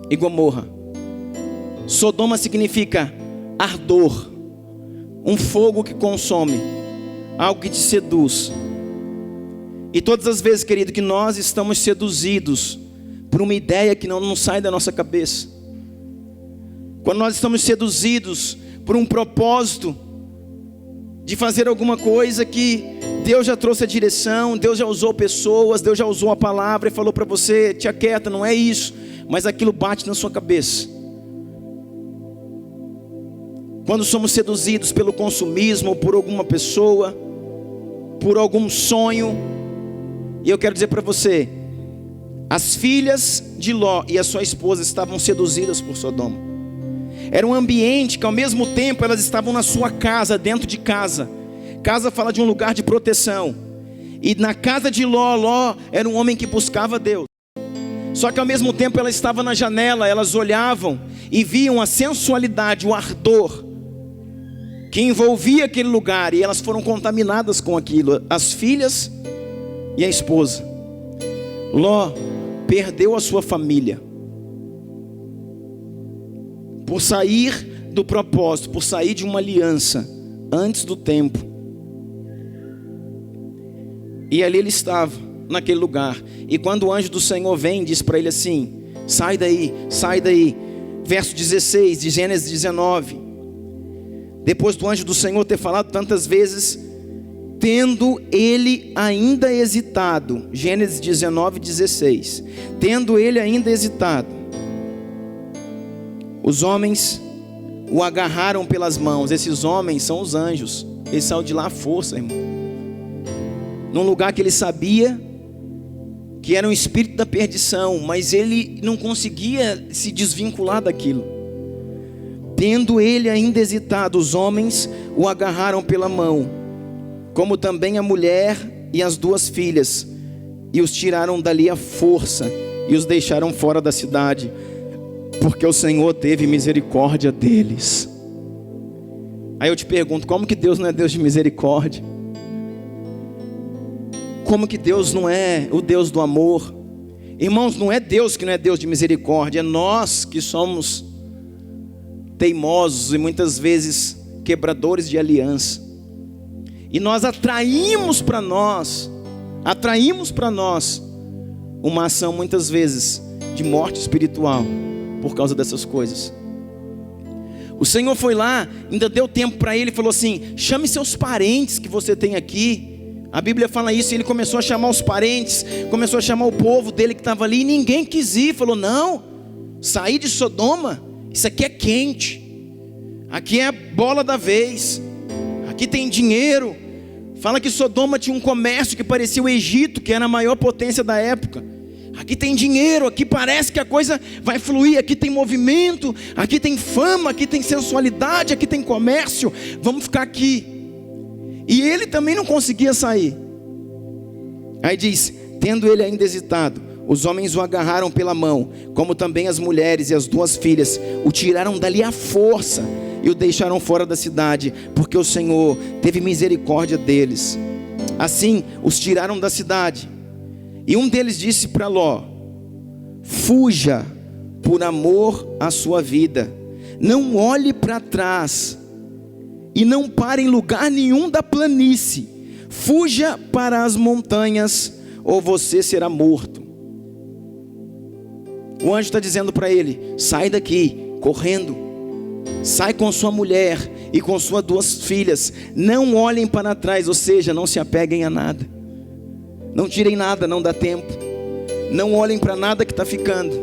S1: e Gomorra. Sodoma significa ardor, um fogo que consome, algo que te seduz. E todas as vezes, querido, que nós estamos seduzidos por uma ideia que não sai da nossa cabeça, quando nós estamos seduzidos por um propósito de fazer alguma coisa que Deus já trouxe a direção, Deus já usou pessoas, Deus já usou a palavra e falou para você: te aquieta, não é isso, mas aquilo bate na sua cabeça. Quando somos seduzidos pelo consumismo, por alguma pessoa, por algum sonho. E eu quero dizer para você, as filhas de Ló e a sua esposa estavam seduzidas por Sodoma. Era um ambiente que ao mesmo tempo elas estavam na sua casa, dentro de casa. Casa fala de um lugar de proteção. E na casa de Ló era um homem que buscava Deus. Só que ao mesmo tempo ela estava na janela, elas olhavam e viam a sensualidade, o ardor que envolvia aquele lugar, e elas foram contaminadas com aquilo, as filhas e a esposa. Ló perdeu a sua família por sair do propósito, por sair de uma aliança antes do tempo. E ali ele estava, naquele lugar. E quando o anjo do Senhor vem, diz para ele assim: sai daí, verso 16 de Gênesis 19. Depois do anjo do Senhor ter falado tantas vezes, tendo ele ainda hesitado, Gênesis 19, 16, tendo ele ainda hesitado, os homens o agarraram pelas mãos. Esses homens são os anjos. Eles saíram de lá à força, irmão, num lugar que ele sabia que era um espírito da perdição, mas ele não conseguia se desvincular daquilo. Tendo ele ainda hesitado, os homens o agarraram pela mão, como também a mulher e as 2 filhas, e os tiraram dali à força, e os deixaram fora da cidade, porque o Senhor teve misericórdia deles. Aí eu te pergunto, como que Deus não é Deus de misericórdia? Como que Deus não é o Deus do amor? Irmãos, não é Deus que não é Deus de misericórdia, é nós que somos teimosos e muitas vezes quebradores de aliança. E nós atraímos para nós uma ação muitas vezes de morte espiritual por causa dessas coisas. O Senhor foi lá, ainda deu tempo para ele e falou assim: chame seus parentes que você tem aqui. A Bíblia fala isso, e ele começou a chamar os parentes, começou a chamar o povo dele que estava ali, e ninguém quis ir. Falou: não, sair de Sodoma, isso aqui é quente, aqui é a bola da vez, aqui tem dinheiro. Fala que Sodoma tinha um comércio que parecia o Egito, que era a maior potência da época. Aqui tem dinheiro, aqui parece que a coisa vai fluir, aqui tem movimento, aqui tem fama, aqui tem sensualidade, aqui tem comércio, vamos ficar aqui. E ele também não conseguia sair. Aí diz: tendo ele ainda hesitado, os homens o agarraram pela mão, como também as mulheres e as 2 filhas, o tiraram dali à força e o deixaram fora da cidade, porque o Senhor teve misericórdia deles. Assim os tiraram da cidade. E um deles disse para Ló: fuja por amor à sua vida, não olhe para trás e não pare em lugar nenhum da planície, fuja para as montanhas, ou você será morto. O anjo está dizendo para ele: sai daqui, correndo, sai com sua mulher e com suas 2 filhas, não olhem para trás, ou seja, não se apeguem a nada, não tirem nada, não dá tempo, não olhem para nada que está ficando,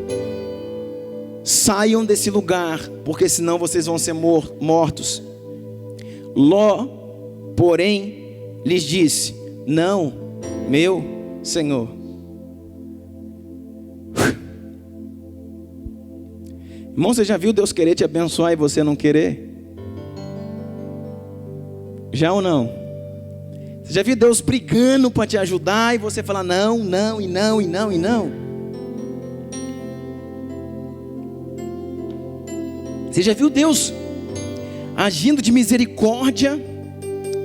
S1: saiam desse lugar, porque senão vocês vão ser mortos. Ló, porém, lhes disse: não, meu Senhor. Irmão, você já viu Deus querer te abençoar e você não querer? Já ou não? Você já viu Deus brigando para te ajudar e você falar não, não, e não, e não, e não? Você já viu Deus agindo de misericórdia?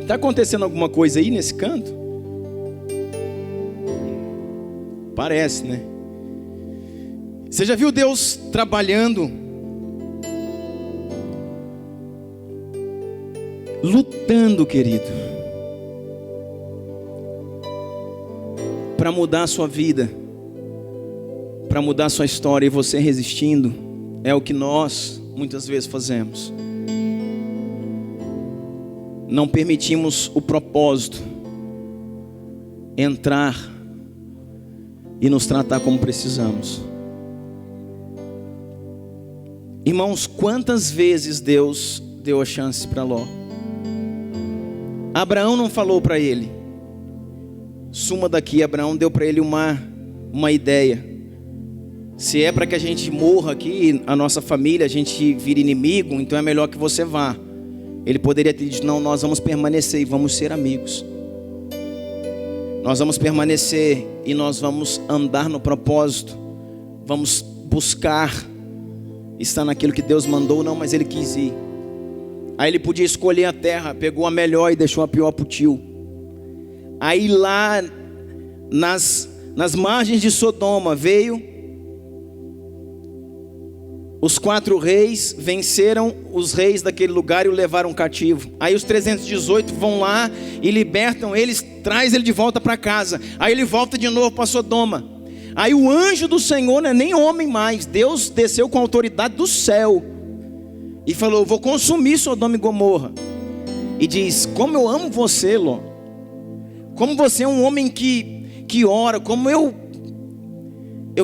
S1: Está acontecendo alguma coisa aí nesse canto? Parece, né? Você já viu Deus trabalhando, lutando, querido, para mudar a sua vida, para mudar a sua história, e você resistindo? É o que nós muitas vezes fazemos. Não permitimos o propósito entrar e nos tratar como precisamos. Irmãos, quantas vezes Deus deu a chance para Ló? Abraão não falou para ele: suma daqui. Abraão deu para ele uma ideia. Se é para que a gente morra aqui, a nossa família, a gente vira inimigo, então é melhor que você vá. Ele poderia ter dito: não, nós vamos permanecer e vamos ser amigos. Nós vamos permanecer e nós vamos andar no propósito. Vamos buscar estar naquilo que Deus mandou. Não, mas ele quis ir. Aí ele podia escolher a terra, pegou a melhor e deixou a pior para o tio. Aí lá nas margens de Sodoma veio os 4 reis, venceram os reis daquele lugar e o levaram cativo. Aí os 318 vão lá e libertam eles, traz ele de volta para casa. Aí ele volta de novo para Sodoma. Aí o anjo do Senhor, não é nem homem mais, Deus desceu com a autoridade do céu e falou: vou consumir Sodoma e Gomorra. E diz: como eu amo você, Ló, como você é um homem que ora, como eu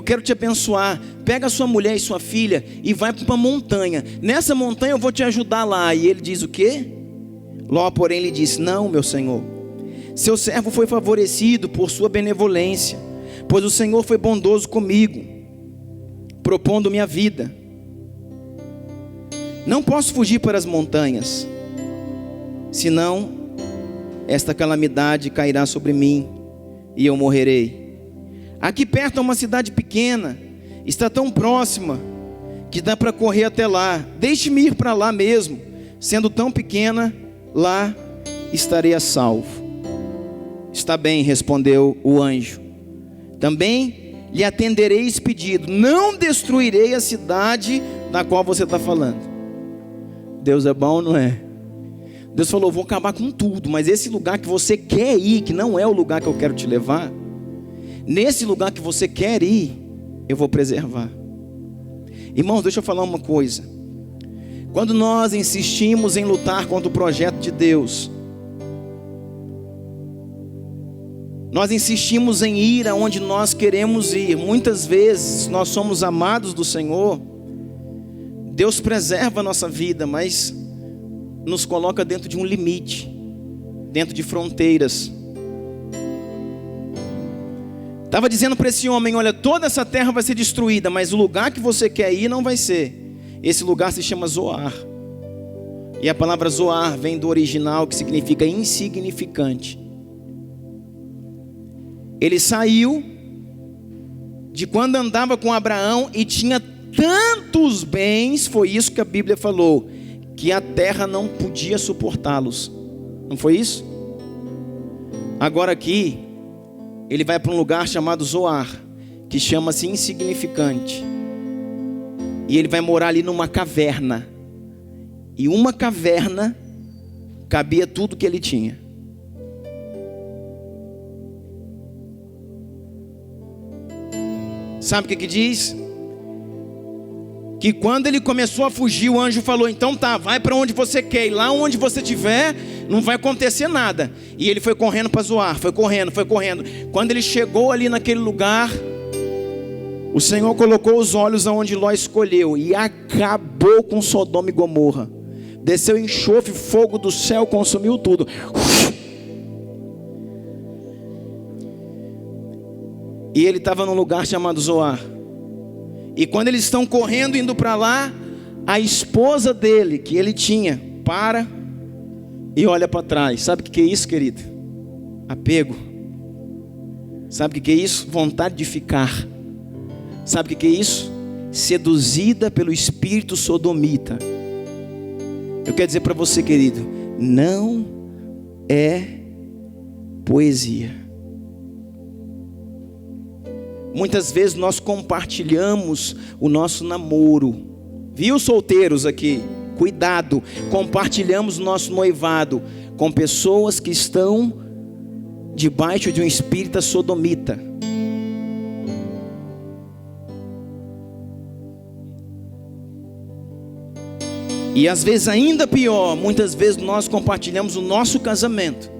S1: quero te abençoar. Pega a sua mulher e sua filha e vai para uma montanha. Nessa montanha eu vou te ajudar lá. E ele diz o quê? Ló, porém, lhe disse: não, meu senhor, seu servo foi favorecido por sua benevolência, pois o Senhor foi bondoso comigo, propondo minha vida. Não posso fugir para as montanhas, senão esta calamidade cairá sobre mim e eu morrerei. Aqui perto é uma cidade pequena, está tão próxima que dá para correr até lá. Deixe-me ir para lá mesmo, sendo tão pequena, lá estarei a salvo. Está bem, respondeu o anjo, também lhe atenderei esse pedido, não destruirei a cidade da qual você está falando. Deus é bom, não é? Deus falou: vou acabar com tudo, mas esse lugar que você quer ir, que não é o lugar que eu quero te levar, nesse lugar que você quer ir, eu vou preservar. Irmãos, deixa eu falar uma coisa. Quando nós insistimos em lutar contra o projeto de Deus, nós insistimos em ir aonde nós queremos ir. Muitas vezes nós somos amados do Senhor, Deus preserva a nossa vida, mas nos coloca dentro de um limite, dentro de fronteiras. Estava dizendo para esse homem: olha, toda essa terra vai ser destruída, mas o lugar que você quer ir não vai ser. Esse lugar se chama Zoar. E a palavra Zoar vem do original, que significa insignificante. Ele saiu de quando andava com Abraão e tinha tantos bens, foi isso que a Bíblia falou, que a terra não podia suportá-los. Não foi isso? Agora aqui, ele vai para um lugar chamado Zoar, que chama-se insignificante. E ele vai morar ali numa caverna. E uma caverna cabia tudo que ele tinha. Sabe o que diz? Que quando ele começou a fugir, o anjo falou: então tá, vai para onde você quer, e lá onde você estiver, não vai acontecer nada. E ele foi correndo para Zoar, foi correndo. Quando ele chegou ali naquele lugar, o Senhor colocou os olhos aonde Ló escolheu e acabou com Sodoma e Gomorra. Desceu enxofre, fogo do céu, consumiu tudo. E ele estava num lugar chamado Zoar. E quando eles estão correndo, indo para lá, a esposa dele, que ele tinha, para e olha para trás. Sabe o que é isso, querido? Apego. Sabe o que é isso? Vontade de ficar. Sabe o que é isso? Seduzida pelo espírito sodomita. Eu quero dizer para você, querido, não é poesia. Muitas vezes nós compartilhamos o nosso namoro. Viu, solteiros aqui? Cuidado, compartilhamos o nosso noivado com pessoas que estão debaixo de um espírito sodomita. E às vezes ainda pior, muitas vezes nós compartilhamos o nosso casamento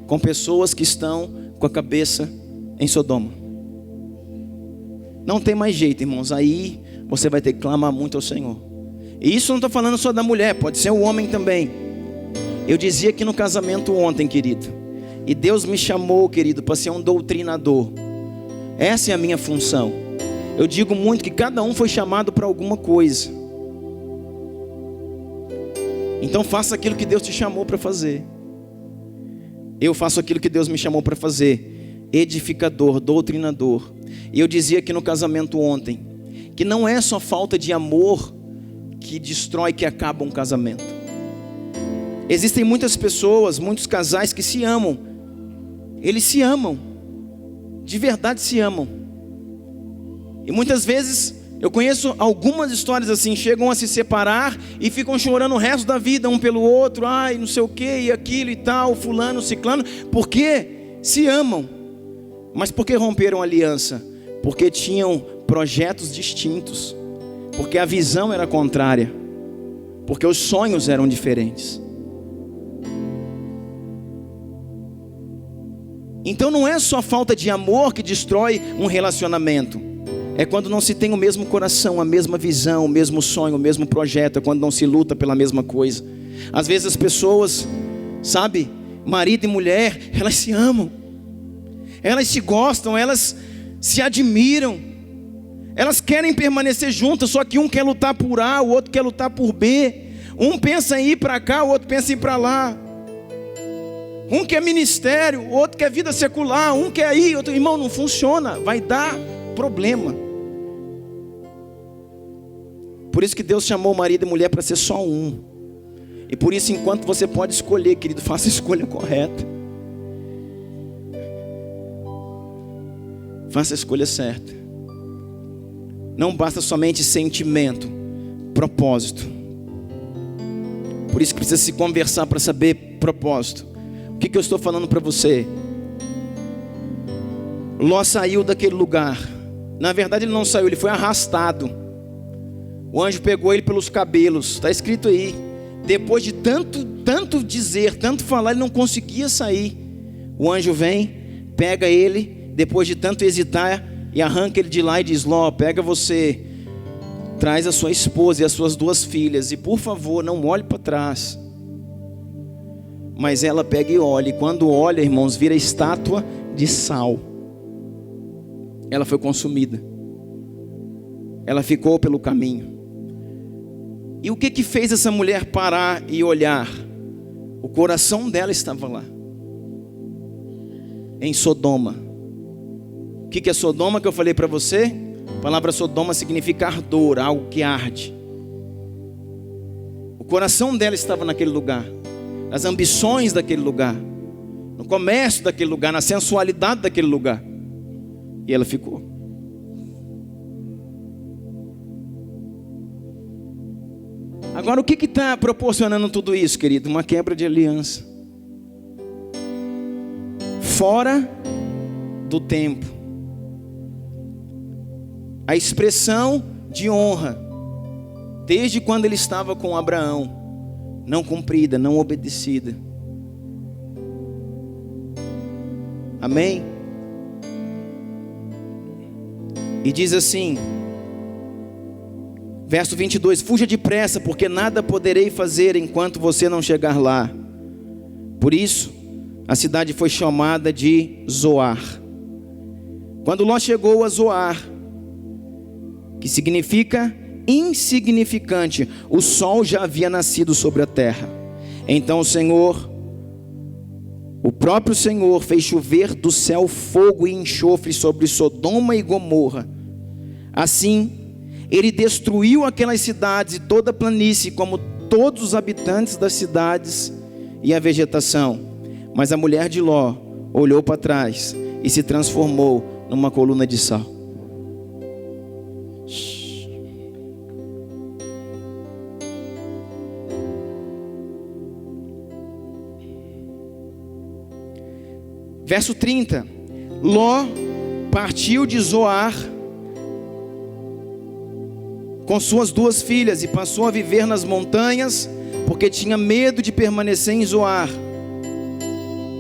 S1: com pessoas que estão com a cabeça em Sodoma. Não tem mais jeito, irmãos. Aí você vai ter que clamar muito ao Senhor. E isso não estou falando só da mulher, pode ser o homem também. Eu dizia aqui no casamento ontem, querido, e Deus me chamou, querido, para ser um doutrinador. Essa é a minha função. Eu digo muito que cada um foi chamado para alguma coisa. Então faça aquilo que Deus te chamou para fazer. Eu faço aquilo que Deus me chamou para fazer. Edificador, doutrinador. E eu dizia aqui no casamento ontem, que não é só falta de amor que destrói, que acaba um casamento. Existem muitas pessoas, muitos casais que se amam. Eles se amam, de verdade se amam. E muitas vezes, eu conheço algumas histórias assim, chegam a se separar e ficam chorando o resto da vida um pelo outro. Ai, não sei o que, e aquilo e tal, fulano, ciclano. Porque se amam. Mas por que romperam a aliança? porque tinham projetos distintos, porque a visão era contrária, porque os sonhos eram diferentes. Então não é só falta de amor que destrói um relacionamento. É quando não se tem o mesmo coração, a mesma visão, o mesmo sonho, o mesmo projeto. É quando não se luta pela mesma coisa. Às vezes as pessoas, sabe, marido e mulher, elas se amam, elas se gostam, elas se admiram, elas querem permanecer juntas, só que um quer lutar por A, o outro quer lutar por B. Um pensa em ir para cá, o outro pensa em ir para lá. Um quer ministério, o outro quer vida secular. Um quer ir, outro, irmão, não funciona, vai dar problema. Por isso que Deus chamou marido e mulher para ser só um. E por isso, enquanto você pode escolher, querido, faça a escolha correta. Faça a escolha certa. Não basta somente sentimento, propósito. Por isso que precisa se conversar para saber propósito. O que eu estou falando para você? Ló saiu daquele lugar. Na verdade ele não saiu, ele foi arrastado. O anjo pegou ele pelos cabelos. Está escrito aí. Depois de tanto dizer, tanto falar, ele não conseguia sair. O anjo vem, pega ele, depois de tanto hesitar, e arranca ele de lá e diz: Ló, pega você, traz a sua esposa e as suas 2 filhas, e por favor, não olhe para trás. Mas ela pega e olha, e quando olha, irmãos, vira estátua de sal. Ela foi consumida. Ela ficou pelo caminho. E o que fez essa mulher parar e olhar? O coração dela estava lá, em Sodoma. O que é Sodoma que eu falei para você? A palavra Sodoma significa ardor, algo que arde. O coração dela estava naquele lugar, nas ambições daquele lugar, no comércio daquele lugar, na sensualidade daquele lugar. E ela ficou. Agora, o que está proporcionando tudo isso, querido? Uma quebra de aliança. Fora do tempo. A expressão de honra, desde quando ele estava com Abraão, não cumprida, não obedecida. Amém? E diz assim, verso 22, fuja depressa, porque nada poderei fazer enquanto você não chegar lá. Por isso, a cidade foi chamada de Zoar. Quando Ló chegou a Zoar, que significa insignificante, o sol já havia nascido sobre a terra. Então o próprio Senhor fez chover do céu fogo e enxofre sobre Sodoma e Gomorra. Assim, ele destruiu aquelas cidades e toda a planície, como todos os habitantes das cidades e a vegetação. Mas a mulher de Ló olhou para trás e se transformou numa coluna de sal. Verso 30. Ló partiu de Zoar com suas 2 filhas e passou a viver nas montanhas, porque tinha medo de permanecer em Zoar.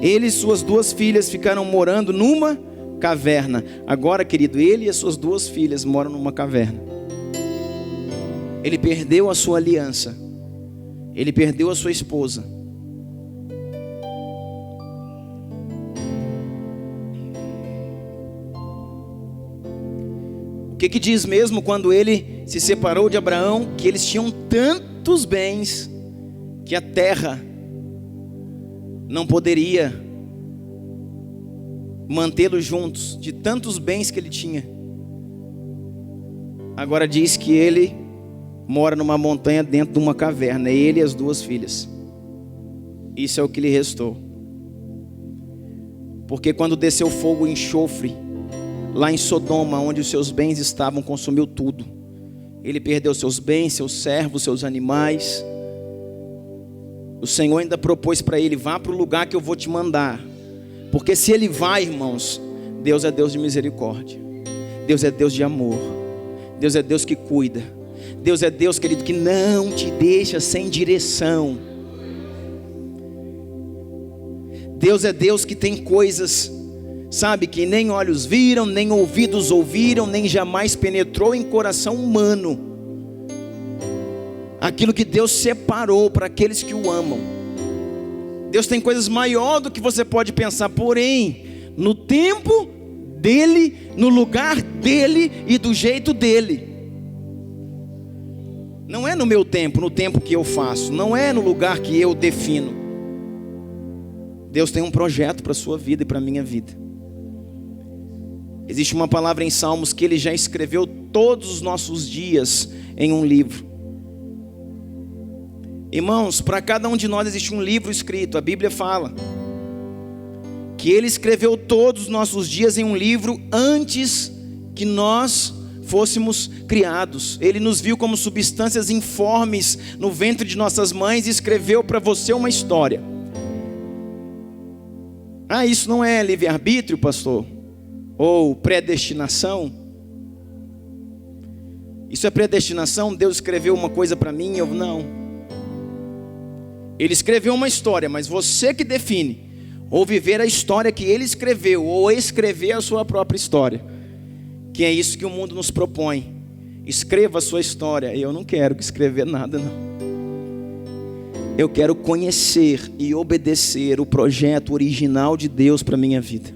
S1: Ele e suas 2 filhas ficaram morando numa caverna. Agora, querido, ele e as suas 2 filhas moram numa caverna. Ele perdeu a sua aliança. Ele perdeu a sua esposa. O que diz mesmo quando ele se separou de Abraão? Que eles tinham tantos bens que a terra não poderia mantê-los juntos, de tantos bens que ele tinha. Agora diz que ele mora numa montanha dentro de uma caverna, ele e as 2 filhas. Isso é o que lhe restou. Porque quando desceu fogo e enxofre lá em Sodoma, onde os seus bens estavam, consumiu tudo. Ele perdeu seus bens, seus servos, seus animais. O Senhor ainda propôs para ele: vá para o lugar que eu vou te mandar. Porque se ele vai, irmãos, Deus é Deus de misericórdia. Deus é Deus de amor. Deus é Deus que cuida. Deus é Deus, querido, que não te deixa sem direção. Deus é Deus que tem coisas, sabe, que nem olhos viram, nem ouvidos ouviram, nem jamais penetrou em coração humano. Aquilo que Deus separou para aqueles que o amam. Deus tem coisas maiores do que você pode pensar, porém, no tempo dele, no lugar dele e do jeito dele. Não é no meu tempo, no tempo que eu faço, não é no lugar que eu defino. Deus tem um projeto para a sua vida e para a minha vida. Existe uma palavra em Salmos que Ele já escreveu todos os nossos dias em um livro. Irmãos, para cada um de nós existe um livro escrito. A Bíblia fala que Ele escreveu todos os nossos dias em um livro antes que nós fôssemos criados. Ele nos viu como substâncias informes no ventre de nossas mães e escreveu para você uma história. Ah, isso não é livre-arbítrio, pastor? Ou predestinação? Isso é predestinação? Deus escreveu uma coisa para mim, eu não. Ele escreveu uma história, mas você que define, ou viver a história que Ele escreveu, ou escrever a sua própria história. Que é isso que o mundo nos propõe. Escreva a sua história. Eu não quero escrever nada, não. Eu quero conhecer e obedecer o projeto original de Deus para a minha vida.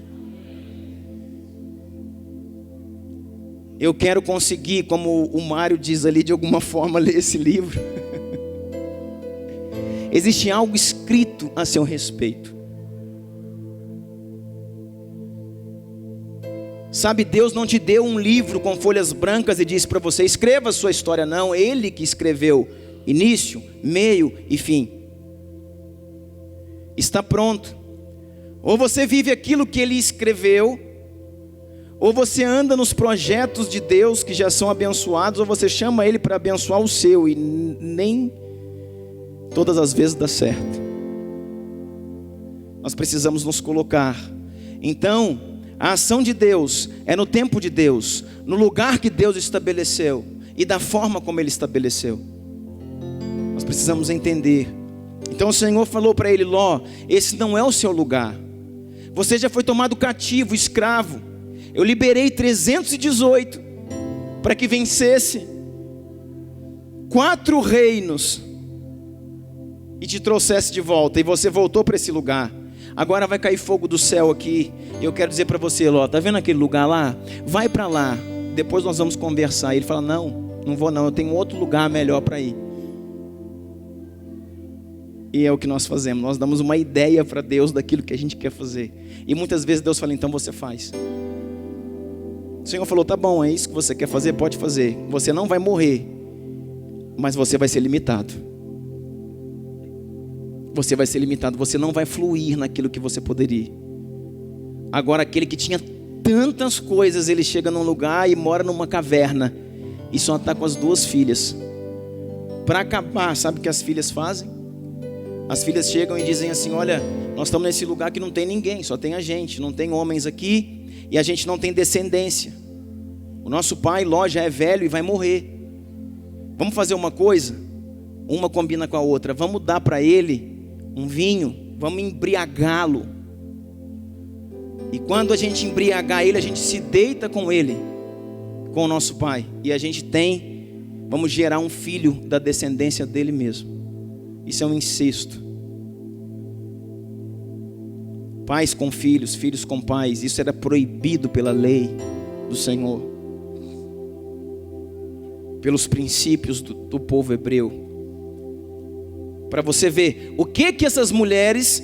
S1: Eu quero conseguir, como o Mário diz ali, de alguma forma, ler esse livro. Existe algo escrito a seu respeito. Sabe, Deus não te deu um livro com folhas brancas e disse para você, escreva a sua história, não. Ele que escreveu início, meio e fim. Está pronto. Ou você vive aquilo que Ele escreveu, ou você anda nos projetos de Deus que já são abençoados, ou você chama Ele para abençoar o seu e nem todas as vezes dá certo. Nós precisamos nos colocar. Então, a ação de Deus é no tempo de Deus, no lugar que Deus estabeleceu e da forma como Ele estabeleceu. Nós precisamos entender. Então o Senhor falou para ele, Ló, esse não é o seu lugar. Você já foi tomado cativo, escravo. Eu liberei 318 para que vencesse 4 reinos e te trouxesse de volta. E você voltou para esse lugar. Agora vai cair fogo do céu aqui. Eu quero dizer para você, Ló, tá vendo aquele lugar lá? Vai para lá, depois nós vamos conversar. E ele fala, não vou não, eu tenho outro lugar melhor para ir. E é o que nós fazemos, nós damos uma ideia para Deus daquilo que a gente quer fazer. E muitas vezes Deus fala, então você faz. O Senhor falou, tá bom, é isso que você quer fazer, pode fazer. Você não vai morrer, mas você vai ser limitado. Você vai ser limitado, você não vai fluir naquilo que você poderia. Agora aquele que tinha tantas coisas, ele chega num lugar e mora numa caverna e só está com as 2 filhas. Para acabar, sabe o que as filhas fazem? As filhas chegam e dizem assim, olha, nós estamos nesse lugar que não tem ninguém, só tem a gente, não tem homens aqui e a gente não tem descendência. O nosso pai, Ló, já é velho e vai morrer. Vamos fazer uma coisa? Uma combina com a outra, vamos dar para ele um vinho, vamos embriagá-lo. E quando a gente embriagar ele, a gente se deita com ele, com o nosso pai. E a gente vamos gerar um filho da descendência dele mesmo. Isso é um incesto. Pais com filhos, filhos com pais. Isso era proibido pela lei do Senhor, pelos princípios do povo hebreu. Para você ver o que essas mulheres,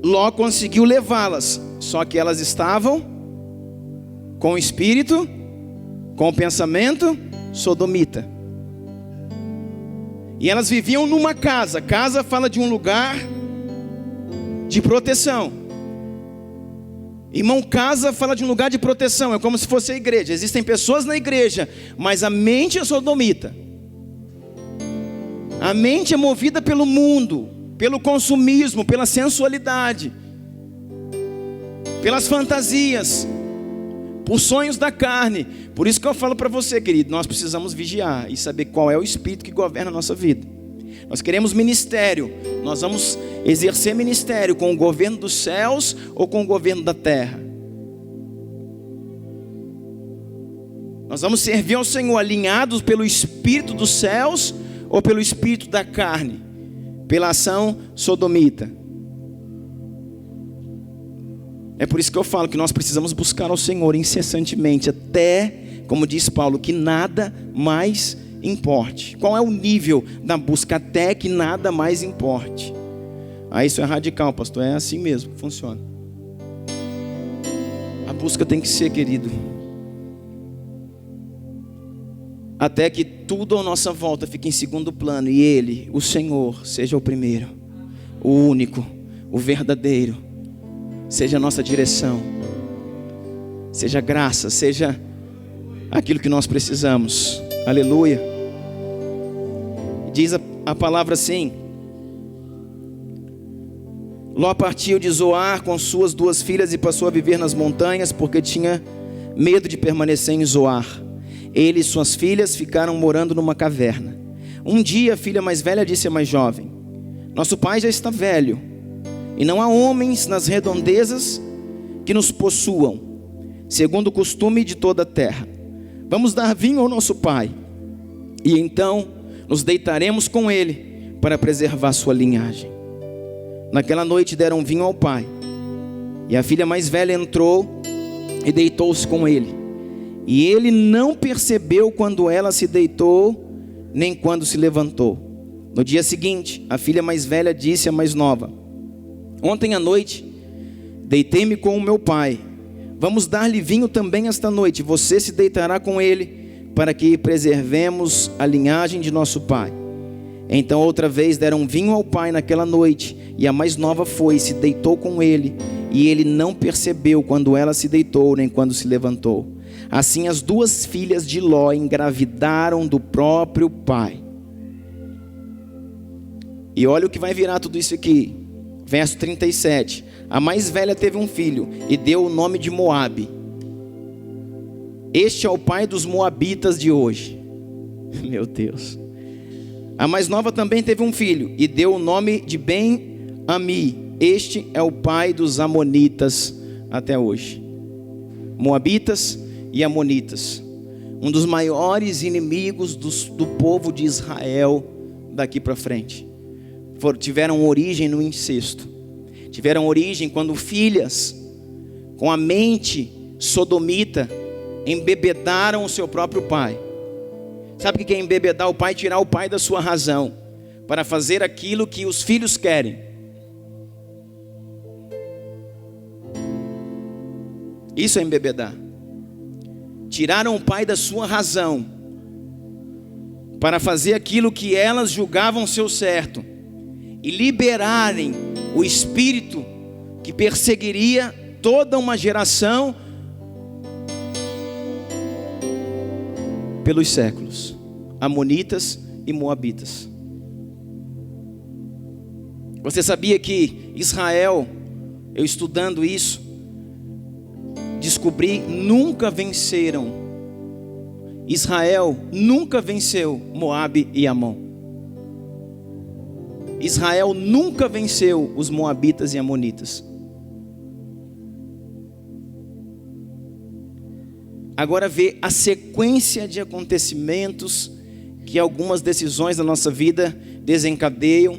S1: Ló conseguiu levá-las. Só que elas estavam com o espírito, com o pensamento sodomita. E elas viviam numa casa. Casa fala de um lugar de proteção. Irmão, casa fala de um lugar de proteção. É como se fosse a igreja. Existem pessoas na igreja, mas a mente é sodomita. A mente é movida pelo mundo, pelo consumismo, pela sensualidade, pelas fantasias, por sonhos da carne, Por isso que eu falo para você, querido, nós precisamos vigiar e saber qual é o espírito que governa a nossa vida. Nós queremos ministério, nós vamos exercer ministério com o governo dos céus ou com o governo da terra. Nós vamos servir ao Senhor alinhados pelo espírito dos céus ou pelo espírito da carne, pela ação sodomita. É por isso que eu falo que nós precisamos buscar ao Senhor incessantemente, até, como diz Paulo, que nada mais importe. Qual é o nível da busca? Até que nada mais importe. Isso é radical, pastor. É assim mesmo que funciona. A busca tem que ser, querido, até que tudo à nossa volta fique em segundo plano e Ele, o Senhor, seja o primeiro, o único, o verdadeiro, seja a nossa direção, seja graça, seja aquilo que nós precisamos. Aleluia. Diz a palavra assim: Ló partiu de Zoar com suas 2 filhas e passou a viver nas montanhas, porque tinha medo de permanecer em Zoar. Ele e suas filhas ficaram morando numa caverna. Um dia a filha mais velha disse à mais jovem: nosso pai já está velho, e não há homens nas redondezas que nos possuam, segundo o costume de toda a terra. Vamos dar vinho ao nosso pai, e então nos deitaremos com ele para preservar sua linhagem. Naquela noite deram vinho ao pai, e a filha mais velha entrou e deitou-se com ele. E ele não percebeu quando ela se deitou, nem quando se levantou. No dia seguinte, a filha mais velha disse à mais nova: ontem à noite deitei-me com o meu pai. Vamos dar-lhe vinho também esta noite. Você se deitará com ele, para que preservemos a linhagem de nosso pai. Então outra vez deram vinho ao pai naquela noite, e a mais nova foi e se deitou com ele. E ele não percebeu quando ela se deitou, nem quando se levantou. Assim as 2 filhas de Ló engravidaram do próprio pai. E olha o que vai virar tudo isso aqui. Verso 37. A mais velha teve um filho e deu o nome de Moabe. Este é o pai dos moabitas de hoje. Meu Deus. A mais nova também teve um filho e deu o nome de Ben-Ami. Este é o pai dos amonitas até hoje. Moabitas e amonitas, um dos maiores inimigos do povo de Israel daqui para frente. Tiveram origem no incesto. Tiveram origem quando filhas com a mente sodomita embebedaram o seu próprio pai. Sabe o que é embebedar o pai? Tirar o pai da sua razão para fazer aquilo que os filhos querem. Isso é embebedar. Tiraram o pai da sua razão para fazer aquilo que elas julgavam ser o certo e liberarem o espírito que perseguiria toda uma geração pelos séculos. Amonitas e moabitas. Você sabia que Israel, eu estudando isso, descobri, nunca venceram. Israel nunca venceu Moabe e Amon. Israel nunca venceu os moabitas e amonitas. Agora vê a sequência de acontecimentos que algumas decisões da nossa vida desencadeiam.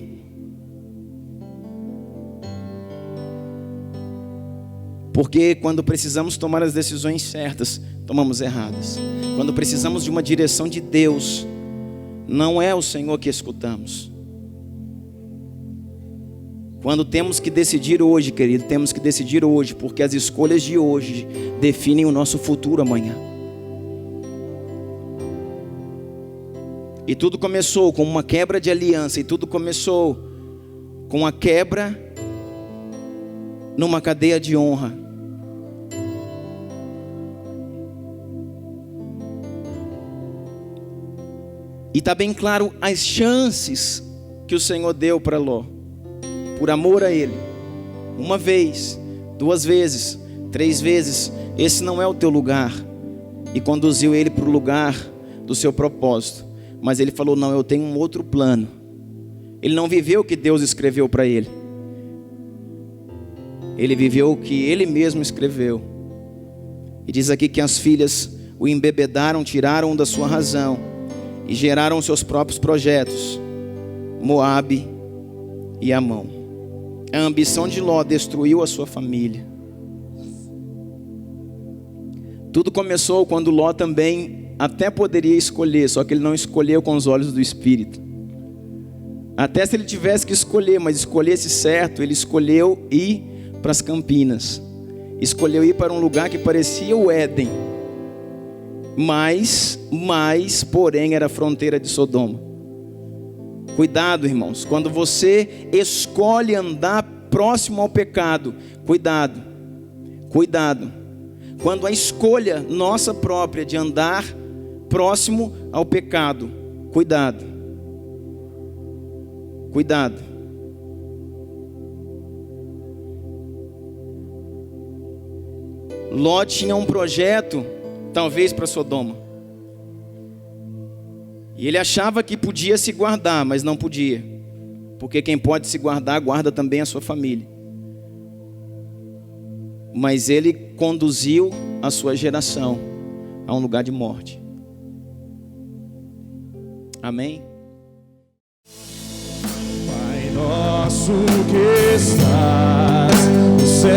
S1: Porque quando precisamos tomar as decisões certas, tomamos erradas. Quando precisamos de uma direção de Deus, não é o Senhor que escutamos. Quando temos que decidir hoje, querido, temos que decidir hoje, porque as escolhas de hoje definem o nosso futuro amanhã. E tudo começou com uma quebra de aliança, e tudo começou com a quebra numa cadeia de honra. E está bem claro as chances que o Senhor deu para Ló, por amor a ele. 1 vez, 2 vezes, 3 vezes. Esse não é o teu lugar. e conduziu ele para o lugar do seu propósito. Mas ele falou: não, eu tenho um outro plano. Ele não viveu o que Deus escreveu para ele. Ele viveu o que ele mesmo escreveu. E diz aqui que as filhas o embebedaram, tiraram da sua razão e geraram seus próprios projetos, Moabe e Amon. A ambição de Ló destruiu a sua família. Tudo começou quando Ló também até poderia escolher, só que ele não escolheu com os olhos do Espírito. Até se ele tivesse que escolher, mas escolhesse certo, ele escolheu ir para as Campinas. Escolheu ir para um lugar que parecia o Éden, mas porém era a fronteira de Sodoma. Cuidado, irmãos, quando você escolhe andar próximo ao pecado, cuidado. Quando a escolha nossa própria de andar próximo ao pecado, cuidado. Ló tinha um projeto, talvez para Sodoma. E ele achava que podia se guardar, mas não podia. Porque quem pode se guardar, guarda também a sua família. Mas ele conduziu a sua geração a um lugar de morte. Amém?
S2: Pai nosso que estás no céu,